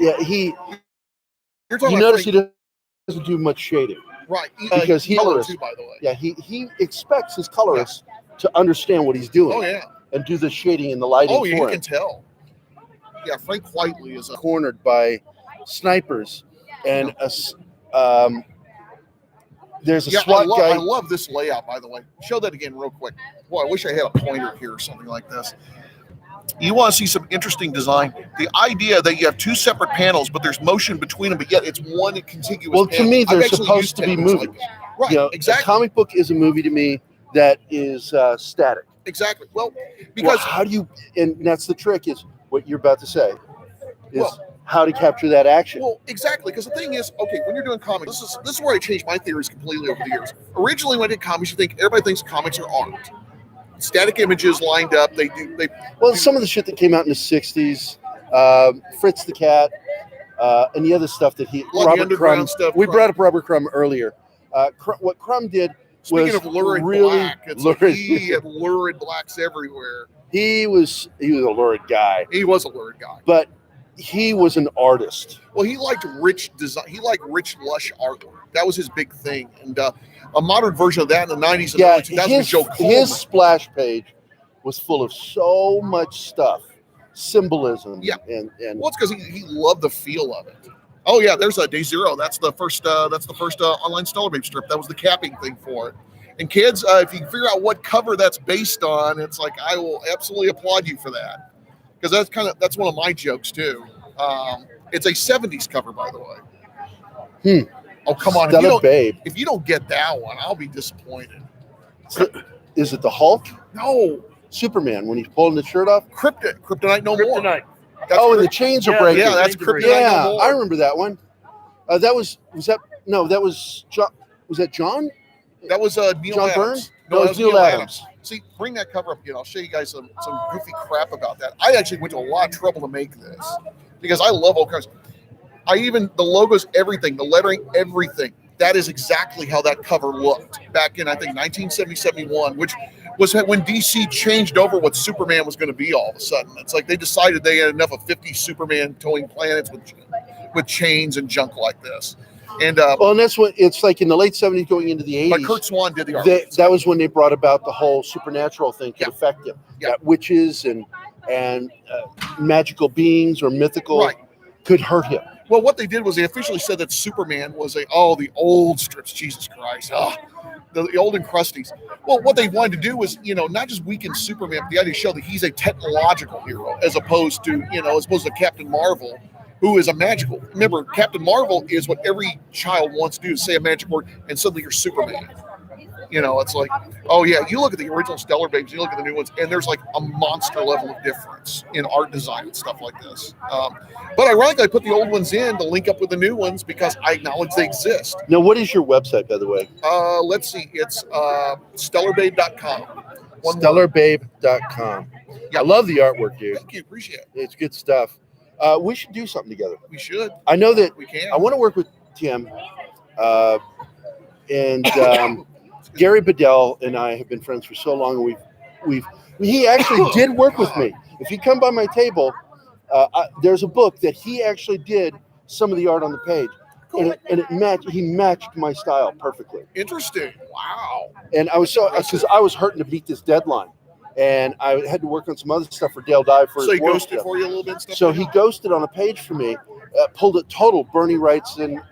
D: Yeah,
J: You're talking
D: you
J: about
D: notice he doesn't do much shading.
J: Right.
D: Because he
J: too, by the way.
D: Yeah, he expects his colorists to understand what he's doing.
J: Oh yeah.
D: And do the shading and the lighting.
J: Oh yeah,
D: for
J: you
D: it.
J: can tell. Yeah, Frank Quitely is
D: cornered by snipers, and there's a SWAT guy.
J: I love this layout, by the way. Show that again real quick. Boy, I wish I had a pointer here or something like this. You want to see some interesting design. The idea that you have two separate panels, but there's motion between them, but yet it's one contiguous
D: Well,
J: panel.
D: to me, they're supposed to be movies.
J: Right, exactly.
D: A comic book is a movie to me that is static.
J: Exactly. Well, because
D: how do you? And that's the trick. Is what you're about to say. Is how to capture that action.
J: Well, exactly. Because the thing is, okay, when you're doing comics, this is where I changed my theories completely over the years. Originally, when I did comics, everybody thinks comics are art. Static images lined up.
D: Some of the shit that came out in the '60s, Fritz the Cat, and the other stuff that Robert Crumb stuff. We brought up Robert Crumb earlier. What Crumb did.
J: Speaking of lurid
D: really
J: black, he had lurid blacks everywhere.
D: He was a lurid guy.
J: He was a lurid guy.
D: But he was an artist.
J: Well, he liked rich design. He liked rich, lush artwork. That was his big thing. And a modern version of that in the 90s and early 2000s was Joe Coleman.
D: His splash page was full of so much stuff, symbolism.
J: Yeah.
D: And
J: well, it's because he loved the feel of it. Oh yeah, there's Day Zero. That's the first online Stellar Babe strip. That was the capping thing for it. And kids, if you can figure out what cover that's based on, it's like I will absolutely applaud you for that, because that's one of my jokes too. It's a '70s cover, by the way. Oh come on, if you don't get that one, I'll be disappointed.
D: Is it the Hulk?
J: No,
D: Superman when he's pulling the shirt off.
J: Kryptonite no more.
D: And the chains are breaking.
J: Yeah, that's Kryptonite.
D: Yeah,
J: no more.
D: I remember that one. That was John. Was that John?
J: That was Neil
D: John
J: Adams.
D: Byrne?
J: No,
D: it was Neil Adams.
J: See, bring that cover up again. I'll show you guys some goofy crap about that. I actually went to a lot of trouble to make this because I love all kinds. The logos, everything, the lettering, everything. That is exactly how that cover looked back in, I think, 1970-71, which was when DC changed over what Superman was going to be all of a sudden. It's like they decided they had enough of 50 Superman towing planets with chains and junk like this. And
D: and that's what it's like in the late 70s going into the 80s.
J: But Kurt Swan did the art.
D: That was when they brought about the whole supernatural thing could affect him. Yeah. That witches and magical beings or mythical could hurt him.
J: Well, what they did was they officially said that Superman was the old strips, Jesus Christ, the old encrusties. Well, what they wanted to do was, not just weaken Superman, but the idea to show that he's a technological hero as opposed to Captain Marvel, who is a magical. Remember, Captain Marvel is what every child wants to do, say a magic word, and suddenly you're Superman. It's like, oh yeah, you look at the original Stellar Babes, you look at the new ones, and there's like a monster level of difference in art design and stuff like this. But ironically, I put the old ones in to link up with the new ones because I acknowledge they exist.
D: Now, what is your website, by the way?
J: Let's see. It's stellarbabe.com.
D: Stellarbabe.com.
J: Yeah.
D: I love the artwork, dude.
J: Thank you. Appreciate it.
D: It's good stuff. We should do something together.
J: We should.
D: I know that
J: we can.
D: I want to work with Tim. And Gary Bedell and I have been friends for so long. He actually did work with me. If you come by my table, there's a book that he actually did some of the art on the page. Cool. And he matched my style perfectly.
J: Interesting. Wow.
D: And I was because I was hurting to beat this deadline. And I had to work on some other stuff for Dale Dye for
J: so
D: his
J: he ghosted for you a little bit?
D: So he ghosted on a page for me, pulled it total. Bernie Wrightson,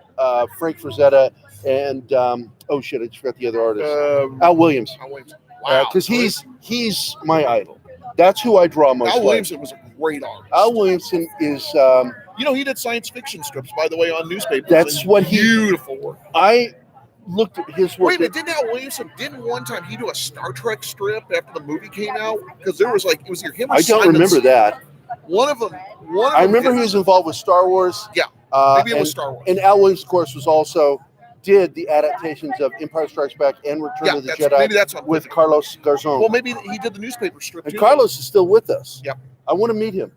D: Frank Frazetta, and I just forgot the other artist. Al Williams.
J: Wow.
D: Because he's my idol. That's who I draw most
J: Al
D: like.
J: Williamson was a great artist.
D: Al Williamson is.
J: He did science fiction strips, by the way, on newspapers.
D: That's
J: and
D: what
J: beautiful work.
D: I looked at his work.
J: Wait a minute, didn't Al Williamson? Didn't one time he do a Star Trek strip after the movie came out? Because there was like it was either him or
D: I don't
J: Simon
D: remember that.
J: One of them.
D: I remember he was involved with Star Wars.
J: Yeah, maybe it was Star Wars.
D: And Al Williams, of course, was also did the adaptations of Empire Strikes Back and Return of the Jedi
J: maybe that's what
D: with Carlos Garzón.
J: Well, maybe he did the newspaper strip
D: And
J: too.
D: Carlos is still with us.
J: Yep.
D: I want to meet him.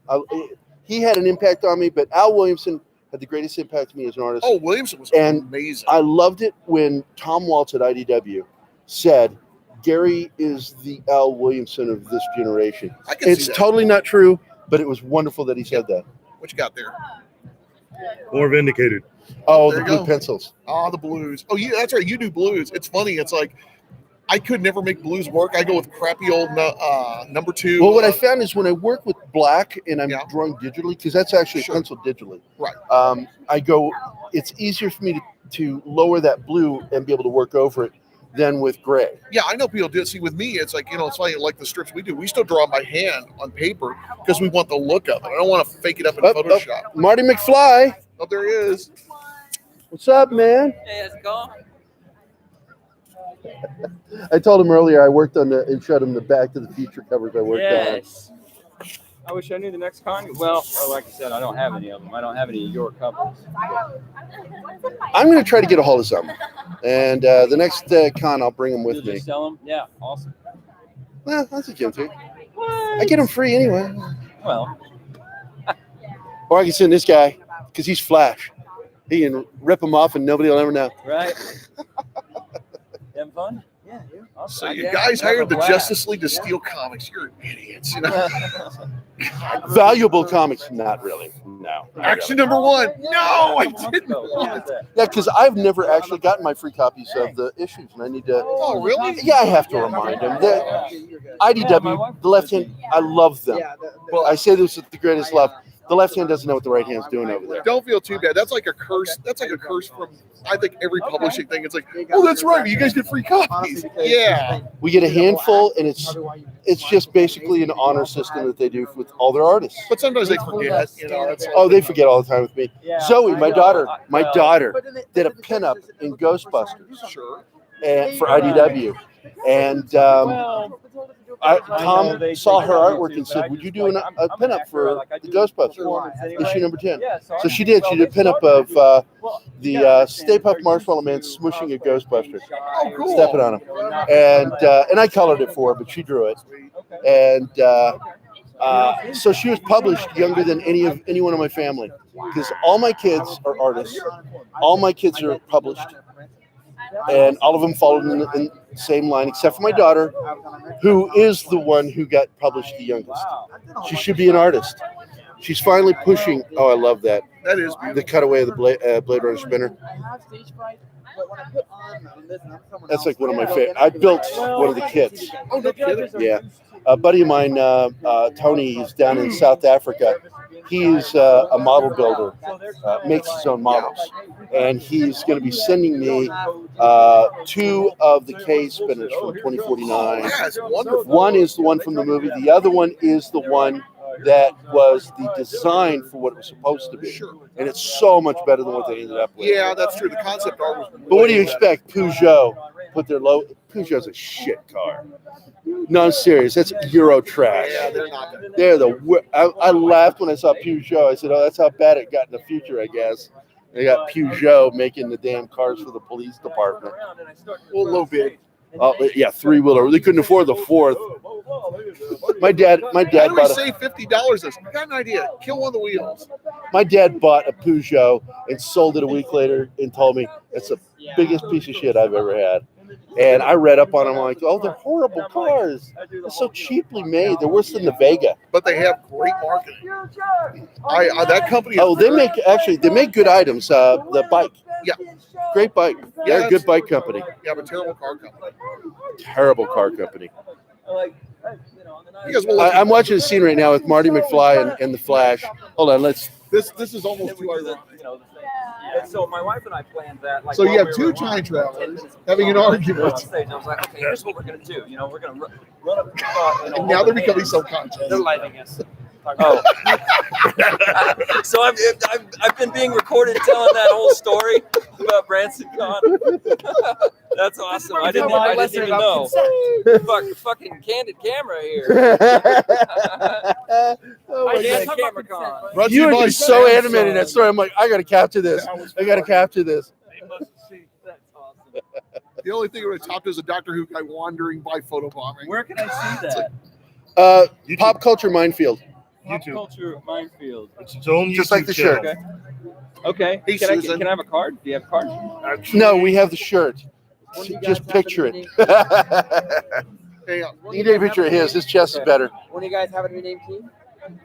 D: He had an impact on me, but Al Williamson had the greatest impact on me as an artist.
J: Oh, Williamson was amazing.
D: I loved it when Tom Waltz at IDW said, Gary is the Al Williamson of this generation.
J: I can
D: It's
J: see that.
D: totally not true, but it was wonderful that he said that.
J: What you got there?
B: More vindicated.
D: Oh,
J: There
D: the
J: you
D: blue
J: go.
D: pencils.
J: Oh, the blues. Oh, yeah, that's right. You do blues. It's funny. It's like I could never make blues work. I go with crappy old number 2.
D: Well, what I found is when I work with black and I'm drawing digitally, because that's actually penciled digitally.
J: Right.
D: I go. It's easier for me to lower that blue and be able to work over it than with gray.
J: Yeah, I know people do it. See, with me, it's like, it's funny, like the strips we do. We still draw by hand on paper because we want the look of it. I don't want to fake it up in Photoshop.
D: Marty McFly.
J: Oh, there he is.
D: What's up, man?
M: Hey, how's it going?
D: I told him earlier I worked on and showed him the Back to the Future covers I worked
M: Yes. I wish I knew the next con. Well, like I said, I don't have any of them. I don't have any of your covers.
D: on. I'm going to try to get a hold of some. And the next con, I'll bring them with
M: You'll
D: me.
M: just sell them? Yeah, awesome.
D: Well, that's a gift too. I get them free anyway.
M: Well,
D: Or I can send this guy because he's Flash. He can rip them off and nobody will ever know.
M: right? You having fun? Yeah.
J: So
M: Awesome.
J: you
M: Yeah,
J: guys
M: have a
J: hired the
M: blast.
J: Justice League to steal comics. You're idiots.
D: Valuable comics? Not really. No. not
J: Action
D: really.
J: number 1. No, I didn't want it.
D: Yeah, because I've never actually gotten my free copies of the issues, and I need to.
J: Oh, really?
D: Yeah, I have to remind them. IDW, the left hand, I love them. Well, I say this with the greatest love. The left hand doesn't know what the right hand's doing over there.
J: Don't feel too bad. That's like a curse. That's like a curse from, I think, every publishing thing. It's like, oh, that's right. You guys get free copies. Yeah.
D: We get a handful, and it's just basically an honor system that they do with all their artists.
J: But sometimes they forget. It's
D: Oh, they forget all the time with me. Zoe, my daughter did a pinup in Ghostbusters
J: sure.
D: and for IDW, and Tom saw her artwork and said, "Would you do a pinup for the Ghostbusters issue number 10?" So she did. She did a pinup of the Stay Puft Marshmallow Man smushing a Ghostbuster,
J: Oh, cool.
D: stepping on him, and I colored it for her, but she drew it, and so she was published younger than anyone in my family, because all my kids are artists, all my kids are published. And all of them followed in the same line, except for my daughter, who is the one who got published the youngest. She should be an artist. She's finally pushing. Oh, I love that.
J: That is
D: The cutaway of the Blade Runner spinner. That's like one of my favorite. I built one of the kits.
J: Oh, no kidding.
D: Yeah. A buddy of mine, Tony, he's down in South Africa. He's a model builder, makes his own models. And he's going to be sending me 2 of the K spinners from 2049.
J: That's wonderful.
D: One is the one from the movie. The other one is the one that was the design for what it was supposed to be. And it's so much better than what they ended up with.
J: Yeah, that's true. The concept art was.
D: But what do you expect? Peugeot put their low. Peugeot's a shit car. No, I'm serious. That's Euro trash.
J: Yeah, they're not good.
D: They're the. I laughed when I saw Peugeot. I said, "Oh, that's how bad it got in the future, I guess." They got Peugeot making the damn cars for the police department.
J: Well, low bid.
D: Oh, yeah, 3-wheeler. They couldn't afford the 4th. My dad
J: How do we
D: bought a,
J: save $50? This. I got an idea. Kill one of the wheels.
D: my dad bought a Peugeot and sold it a week later and told me it's the biggest piece of shit I've ever had. And I read up on them like, oh, they're horrible cars. They're so cheaply made. They're worse than the Vega.
J: But they have great marketing. That company.
D: Oh, they make good items. The bike.
J: Yeah.
D: Great bike. They're a good bike company.
J: Yeah, but terrible car company.
D: Terrible car company.
J: You guys will look
D: I'm watching a scene right now with Marty McFly and the Flash. Hold on, let's
J: This is almost too
M: you
J: ironic.
M: know, the thing. And so my wife and I planned that. Like,
J: So you
M: while
J: have
M: we
J: two
M: were
J: time
M: on
J: travelers
M: 10 minutes
J: having an
M: before
J: argument.
M: on stage. I was like, okay, here's what we're gonna do. You know, we're gonna run up to the front. You know,
J: And now
M: hold
J: they're
M: the
J: becoming
M: hands.
J: self-conscious.
C: They're lighting us.
M: Oh. So I've been being recorded telling that whole story about BransonCon. That's awesome. I didn't even know. Fucking candid camera here.
D: Oh my
M: Candid
D: God.
M: camera con.
J: Brought to
D: You
J: you
D: were
J: by
D: just so
J: Samsung.
D: animated in that story. I'm like, I got to capture this. I got to capture this.
M: They must see. That's awesome.
J: The only thing that would have topped is a Doctor Who guy wandering by photobombing.
M: Where can I see that?
D: Pop culture minefield.
M: Pop culture minefield.
B: It's its own
D: Just
B: YouTube
D: like the shirt.
B: channel.
M: Okay.
J: Hey,
M: Can I
J: Susan.
M: have a card? Do you have a card?
D: No, we have the shirt. Just picture it.
J: Hang on.
D: You need a picture of his. His chest is better.
I: When you guys having your name Keith?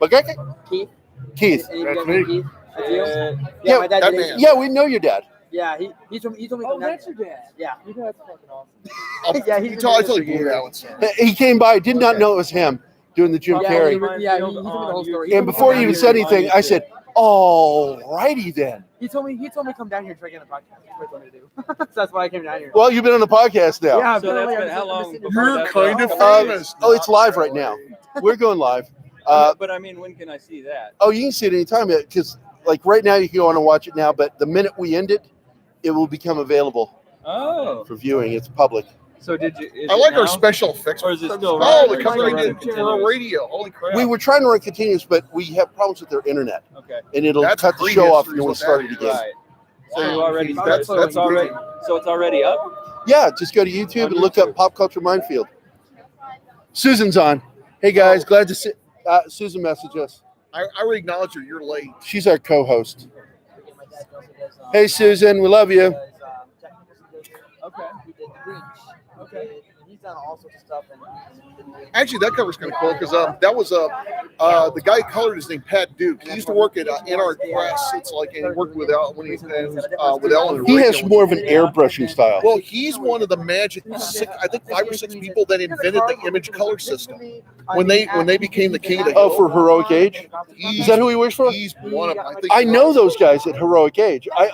D: Okay.
I: Keith?
D: Keith.
I: Any of you
B: That's
I: guys name
B: me.
I: Keith? That's you?
D: Yeah,
I: my dad's
J: that
I: name.
J: man.
D: Yeah, we know your dad.
I: Yeah, he told me
C: Oh, that's your dad.
I: Yeah.
C: You guys are fucking awesome.
I: Yeah,
J: I
I: he's
J: totally blew that one. Sorry.
D: He came by, did not know it was him doing the Jim
I: Yeah,
D: Carrey.
I: he told me the whole story.
D: And before he even said anything, I said, "All righty then."
I: He told me to come down here and try to get a podcast. That's what he told me to do. So that's why I came down here.
D: Well, you've been on the podcast now.
I: Yeah,
M: So that's
I: apparently
M: been
I: I'm
M: how
I: just-
M: long
I: I'm just-
M: before
J: You're
M: that?
J: kind of
D: Uh,
J: famous.
D: Oh, it's live right now. We're going live.
M: But I mean, when can I see that?
D: Oh, you can see it anytime because, like, right now you can go on and watch it now. But the minute we end it, it will become available
M: Oh.
D: for viewing. It's public.
M: So did you? Is
J: I
M: it
J: like our
M: now?
J: special effects.
M: Or is it still
J: Oh,
M: running?
J: the cover
M: Or is it
J: I did
M: running
J: for a
M: continuous?
J: radio. Holy crap.
D: We were trying to run continuous, but we have problems with their internet,
M: Okay.
D: and it'll
J: That's
D: cut the show off
J: prehistory
D: when we
J: is what
D: start it
J: that
D: again.
J: is.
M: Right. So
J: Wow.
M: you already
J: That's
M: it's already so it's already up.
D: Yeah, just go to YouTube and look up Pop Culture Minefield. Susan's on. Hey guys, glad to see. Susan messaged us.
J: I already acknowledge her. You're late.
D: She's our co-host. Hey Susan, we love you.
M: Okay.
I: He did the Breach. Okay. He's done all sorts of stuff.
J: Actually, that cover's kind of cool because that was the guy who colored his name Pat Duke. He used to work at NR Press. It's like and he worked with when he with Ellen.
D: He has more of an airbrushing style.
J: Well, he's one of the magic I think 5 or 6 people that invented the image color system when they became the king of the
D: Oh,
J: hill.
D: for Heroic Age? Is that who he works for?
J: He's one of them. I think
D: I know those guys at Heroic Age. I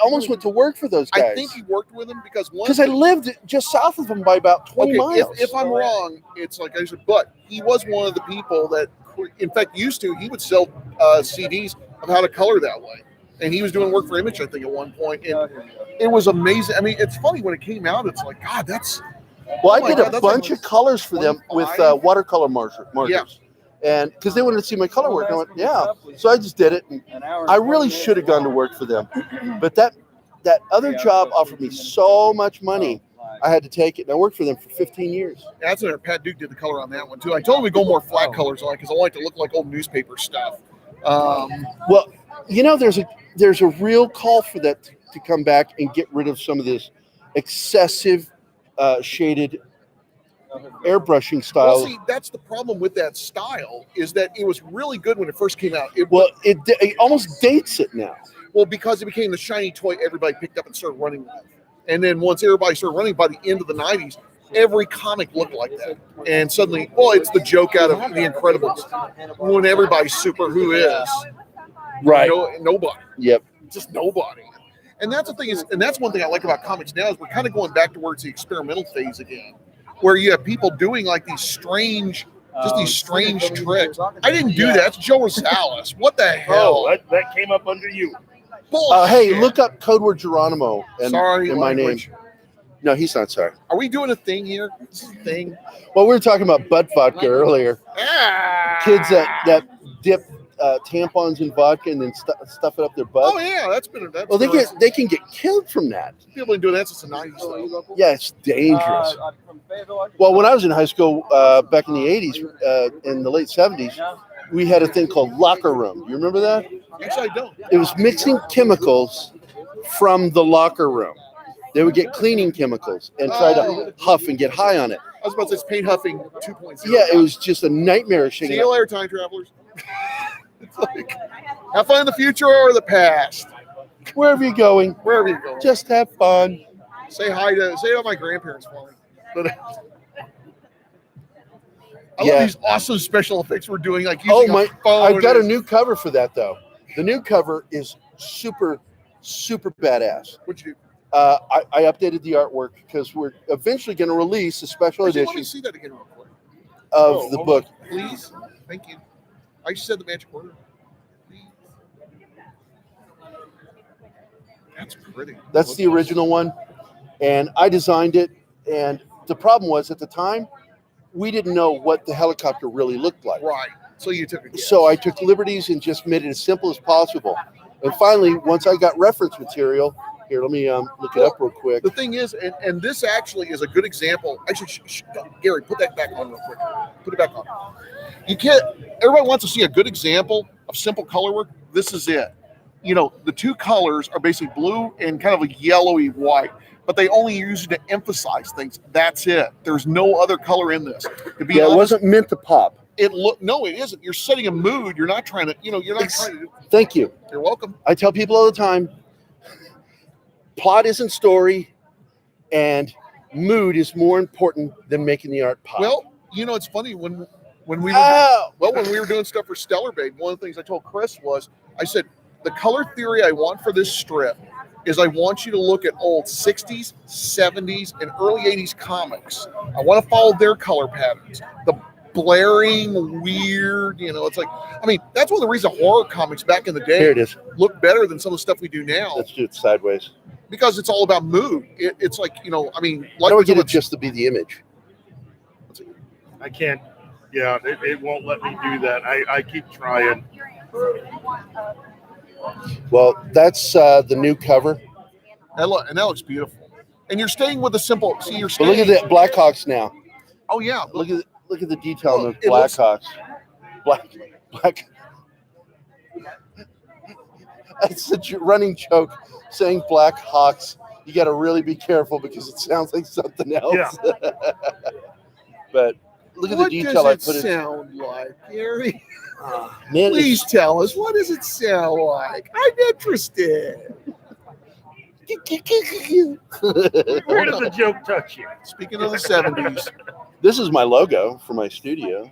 D: almost went to work for those
J: I
D: guys
J: think he worked with him because
D: I lived just south of them by about 20 miles.
J: If I'm wrong, it's like I said, but he was one of the people that, in fact, he would sell CDs of how to color that way. And he was doing work for Image, I think, at one point. And it was amazing. I mean, it's funny when it came out, it's like, God, that's.
D: Well,
J: oh
D: I did
J: my God,
D: a
J: that's
D: bunch
J: like
D: of colors for them with
J: 25.
D: watercolor markers.
J: Yeah.
D: And because they wanted to see my color work, I went, yeah. So I just did it. And I really should have gone to work for them. But that other job offered me so much money, I had to take it. And I worked for them for 15 years.
J: That's where Pat Duke did the color on that one, too. I told him to go more flat colors on it because I like to look like old newspaper stuff.
D: Well, you know, there's a real call for that to come back and get rid of some of this excessive shaded airbrushing style.
J: Well, see, that's the problem with that style is that it was really good when it first came out. It
D: almost dates it now.
J: Well, because it became the shiny toy everybody picked up and started running with. And then once everybody started running by the end of the 90s, every comic looked like that. And suddenly, it's the joke out of The Incredibles. When everybody's super, who is?
D: Right.
J: Nobody.
D: Yep.
J: Just nobody. And that's the thing and that's one thing I like about comics now is we're kind of going back towards the experimental phase again, where you have people doing like these strange tricks. I didn't do that. That's Joe Rosales. What the hell?
B: Oh, that came up under you.
D: Hey, look up Code Word Geronimo and my name.
J: language.
D: No, he's not sorry.
J: Are we doing a thing here? This is a thing.
D: Well, we were talking about butt vodka earlier. Kids that dip tampons in vodka and then stuff it up their butt.
J: Oh yeah, that's
D: Well, they can get killed from that.
J: People have been doing that since the 90s. Though.
D: Yeah, it's dangerous. Well, when I was in high school back in the 80s, in the late 70s, we had a thing called locker room. You remember that?
J: Actually, I don't.
D: It was mixing chemicals from the locker room. They would get cleaning chemicals and try to huff and get high on it.
J: I was about to say it's paint huffing 2.0.
D: Yeah, it was just a nightmarish thing.
J: See you later, time travelers. It's like, have fun in the future or the past.
D: Wherever you're going.
J: Wherever you're going.
D: Just have fun.
J: Say hi to my grandparents for me. But I love these awesome special effects we're doing, like using a phone.
D: I've got a new cover for that though. The new cover is super badass.
J: What'd you do?
D: I updated the artwork because we're eventually going to release a special
J: Actually, let
D: edition
J: me see that again real quick.
D: of the book.
J: Please. Thank you. I said the magic word. Please. That's pretty.
D: That's the original one, and I designed it. And the problem was at the time, we didn't know what the helicopter really looked like.
J: Right. So you took a guess.
D: So I took liberties and just made it as simple as possible. And finally, once I got reference material, here, let me look it up real quick.
J: The thing is, and this actually is a good example. Actually, Gary, put that back on real quick. Put it back on. You can't. Everybody wants to see a good example of simple color work. This is it. You know, the two colors are basically blue and kind of a yellowy white, but they only use it to emphasize things. That's it. There's no other color in this. To be honest,
D: it wasn't meant to pop.
J: No, it isn't. You're setting a mood. You're not trying to. You're not trying to.
D: Thank you.
J: You're welcome.
D: I tell people all the time, plot isn't story, and mood is more important than making the art pop.
J: Well, it's funny when we were when we were doing stuff for Stellar Babe, one of the things I told Chris was, I said, the color theory I want for this strip is I want you to look at old 60s, 70s, and early 80s comics. I want to follow their color patterns. The blaring, weird, it's like, that's one of the reasons horror comics back in the day
D: Here it is.
J: look better than some of the stuff we do now.
D: Let's do it sideways.
J: Because it's all about mood. It's like,
D: I don't get it just to be the image.
B: I can't. Yeah, it won't let me do that. I keep trying.
D: Well, that's the new cover.
J: And that looks beautiful. And you're staying with a simple. See, you're
D: But
J: staying.
D: look at the Blackhawks now.
J: Oh yeah.
D: Look at the detail on the
J: it looks-
D: Blackhawks. Black. It's a running joke saying Blackhawks. You got to really be careful because it sounds like something else.
B: Yeah.
D: But look at the detail I
J: What
D: put
J: does
D: in.
J: it sound like, Gary?
D: Man,
J: Please tell us. What does it sound like? I'm interested.
B: Where does the joke touch you?
J: Speaking of the 70s.
D: This is my logo for my studio.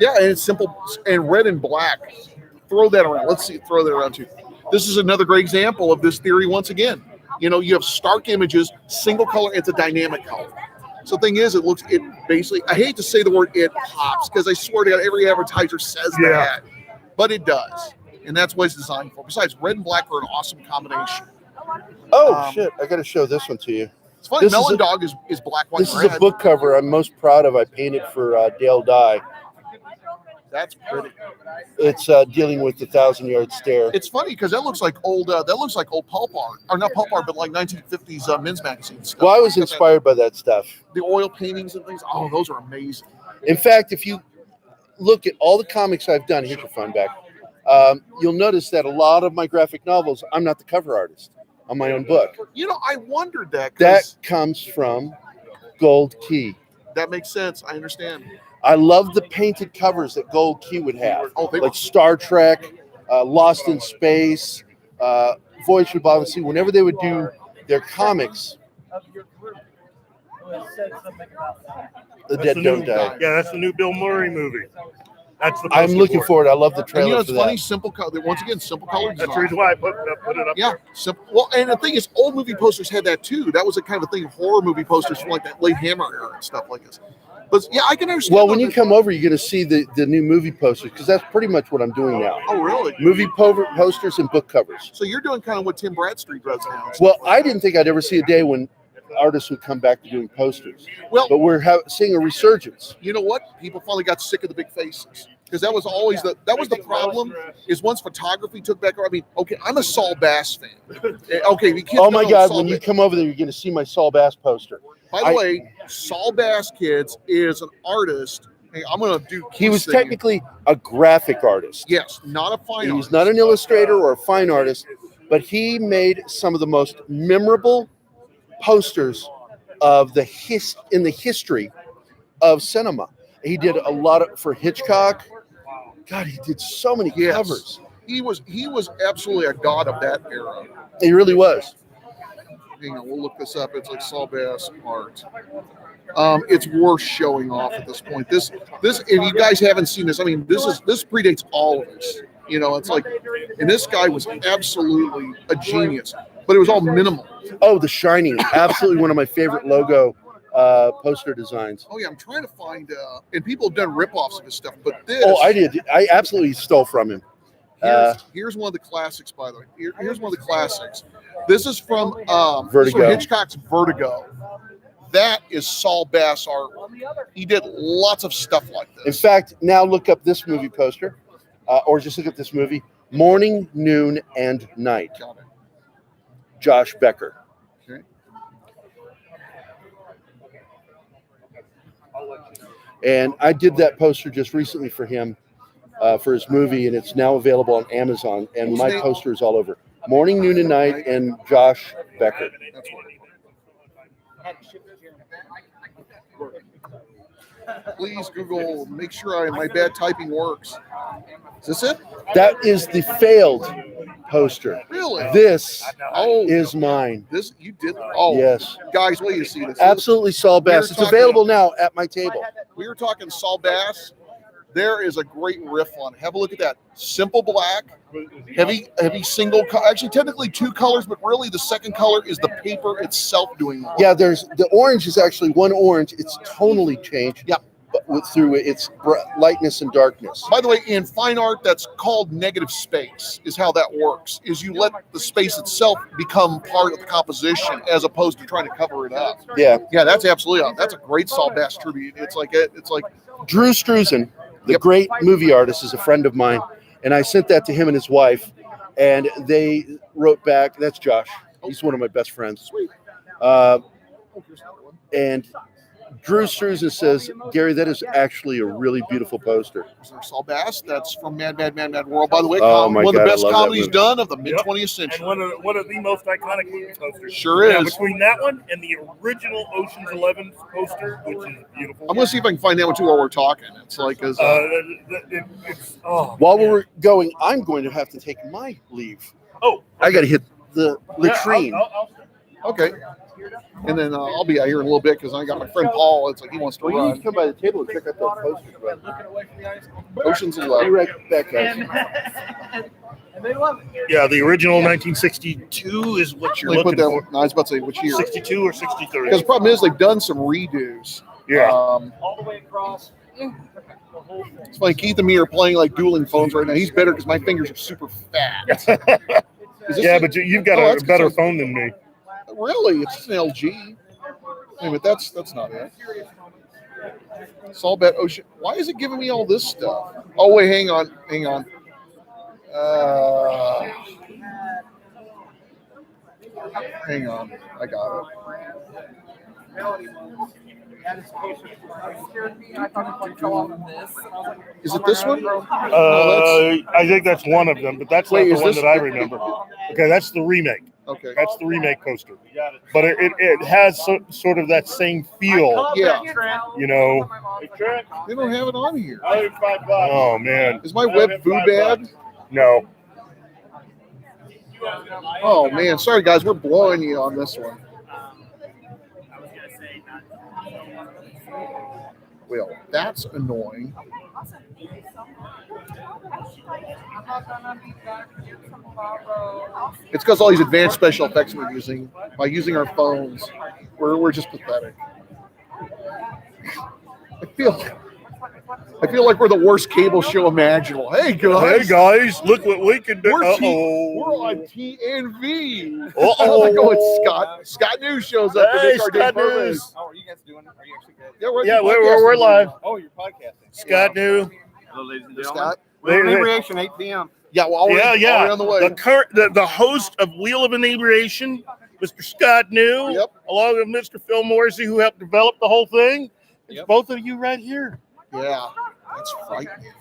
J: Yeah, and it's simple and red and black. Throw that around. Let's see. Throw that around too. This is another great example of this theory once again. You have stark images, single color. It's a dynamic color. So the thing is, it basically, I hate to say the word it pops because I swear to God, every advertiser says that. But it does. And that's what it's designed for. Besides, red and black are an awesome combination.
D: Oh, shit. I got to show this one to you.
J: It's funny. Melon Dog is black, white,
D: This
J: red.
D: is a book cover I'm most proud of. I painted for Dale Dye.
J: That's pretty.
D: It's dealing with the 1,000-yard stare.
J: It's funny because that looks like old pulp art, or not pulp art, but like 1950s men's magazine stuff.
D: Well, I was inspired by that stuff.
J: The oil paintings and things. Oh, those are amazing.
D: In fact, if you look at all the comics I've done, here's your phone back. You'll notice that a lot of my graphic novels, I'm not the cover artist on my own book.
J: I wondered that.
D: That comes from Gold Key.
J: That makes sense. I understand.
D: I love the painted covers that Gold Key would have, like Star Trek, Lost in Space, Voyage to the Bottom of the Sea. Whenever they would do their comics, The Dead Don't Die.
B: Yeah, that's the new Bill Murray movie. That's the.
D: I'm looking forward. I love the
J: And
D: trailer
J: it's
D: for
J: funny,
D: that.
J: simple color. Once again, simple color design.
B: That's the reason why I put it up.
J: Yeah, simple. Well, and the thing is, old movie posters had that too. That was the kind of thing. Horror movie posters from like that late Hammer era and stuff like this. But yeah, I can understand.
D: Well, when you come over, you're going to see the new movie posters because that's pretty much what I'm doing now.
J: Oh, really?
D: Movie posters and book covers.
J: So you're doing kind of what Tim Bradstreet does now.
D: Well, I didn't think I'd ever see a day when artists would come back to doing posters.
J: Well,
D: but we're seeing a resurgence.
J: You know what? People finally got sick of the big faces because that was always the problem. Is once photography took back. I mean, okay, I'm a Saul Bass fan. Okay, the kids
D: Oh my
J: know
D: God!
J: Saul
D: When you
J: Bass.
D: come over there, you're going to see my Saul Bass poster.
J: By the way, Saul Bass Kids is an artist. Hey, I'm going to do.
D: He was technically a graphic artist.
J: Yes, not a fine artist.
D: He's not an illustrator or a fine artist, but he made some of the most memorable posters of in the history of cinema. He did a lot for Hitchcock. God, he did so many covers.
J: He was absolutely a god of that era.
D: He really was.
J: Hang on, we'll look this up. It's like Saul Bass art. It's worth showing off at this point. This, if you guys haven't seen this, I mean, this predates all of us. You know, it's like, and this guy was absolutely a genius, but it was all minimal.
D: Oh, The Shining, absolutely one of my favorite logo poster designs.
J: Oh yeah, I'm trying to find, and people have done rip-offs of his stuff, but this.
D: Oh, I did. I absolutely stole from him.
J: Here's one of the classics, by the way. Here's one of the classics. This is from
D: Vertigo.
J: Hitchcock's Vertigo. That is Saul Bass art. He did lots of stuff like this.
D: In fact, now look up this movie poster, or just look up this movie, Morning, Noon, and Night.
J: Got it.
D: Josh Becker.
J: Okay.
D: And I did that poster just recently for him, for his movie, and it's now available on Amazon. And my poster is all over. Morning, Noon, and Night, and Josh Becker.
J: That's what Please Google, make sure my bad typing works. Is this it?
D: That is the failed poster.
J: Really?
D: This is mine.
J: This you did? Oh,
D: yes.
J: Guys, wait to see this.
D: Absolutely, Saul Bass. It's available now at my table.
J: We were talking Saul Bass. There is a great riff on it. Have a look at that. Simple black, heavy single. Actually, technically two colors, but really the second color is the paper itself doing that.
D: Yeah, there's the orange is actually one orange. It's tonally changed.
J: Yeah.
D: But through its lightness and darkness.
J: By the way, in fine art, that's called negative space, is how that works. Is you let the space itself become part of the composition as opposed to trying to cover it up.
D: Yeah.
J: Yeah, that's absolutely, that's a great Saul Bass tribute. It's like
D: Drew Struzan, the great movie artist, is a friend of mine, and I sent that to him and his wife, and they wrote back. That's Josh. He's one of my best friends.
J: Sweet.
D: And Drew Struzan says, Gary, that is actually a really beautiful poster.
J: Is there Saul Bass? That's from Mad World. By the way,
D: Oh my
J: one of
D: God,
J: the
D: I
J: best
D: love that
J: comedies
D: movie.
J: done of the mid-20th century.
B: And one of the most iconic movie posters.
J: Sure
B: Now,
J: is.
B: between that one and the original Ocean's 11 poster, which is beautiful.
J: I'm going to see if I can find that one too while we're talking. It's like,
D: While we're going, I'm going to have to take my leave.
B: Oh,
D: I got to hit the latrine.
J: Okay. And then I'll be out here in a little bit because I got my friend Paul. It's like he wants to
D: Well, you need
J: run.
D: to come by the table and check out those posters, brother.
J: Ocean's
D: Be
J: 11.
D: right back, guys.
I: And they love it.
B: Yeah, the original 1962 is what you're
J: They
B: looking
J: put that.
B: for.
J: No, I was about to say which year.
B: 62 or 63?
J: Because the problem is they've done some redos.
B: Yeah.
I: All the way across.
J: It's funny. Keith and me are playing like dueling phones right now. He's better because my fingers are super fat.
B: Yeah, but you've got a better phone than me.
J: Really? It's just an LG. Anyway, that's not it. Saul Bass Ocean. Why is it giving me all this stuff? Oh wait, hang on. Hang on. I got it. Is it this one?
B: I think that's one of them, but that's
J: Wait,
B: not
J: is
B: the one
J: this-
B: that I remember. Okay, that's the remake.
J: Okay.
B: That's the remake poster. But it has sort of that same feel.
J: Yeah.
B: You know.
J: They don't have it on here.
B: Oh man.
J: Is my web foo bad?
B: No.
J: Oh man, sorry guys, we're blowing you on this one. Well, that's annoying. It's because all these advanced special effects we're using by using our phones. We're just pathetic. I feel like we're the worst cable show imaginable. Hey guys,
B: look what we can do.
J: We're
B: Uh-oh.
J: on TNV.
B: Uh-oh.
J: How's it going, Scott? Scott News shows up.
B: Hey,
J: to make our
B: Scott
J: day perfect.
B: News.
N: Oh, are you guys doing? Are you actually good?
J: Yeah,
B: We're live.
N: Oh, you're podcasting.
B: Scott New.
N: Hello, ladies and
J: Scott.
N: Wheel of Inebriation, 8 p.m.
J: Yeah, well, already on the way.
B: The host of Wheel of Inebriation, Mr. Scott New, along with Mr. Phil Morrissey, who helped develop the whole thing. It's both of you right here.
J: Yeah, that's frightening.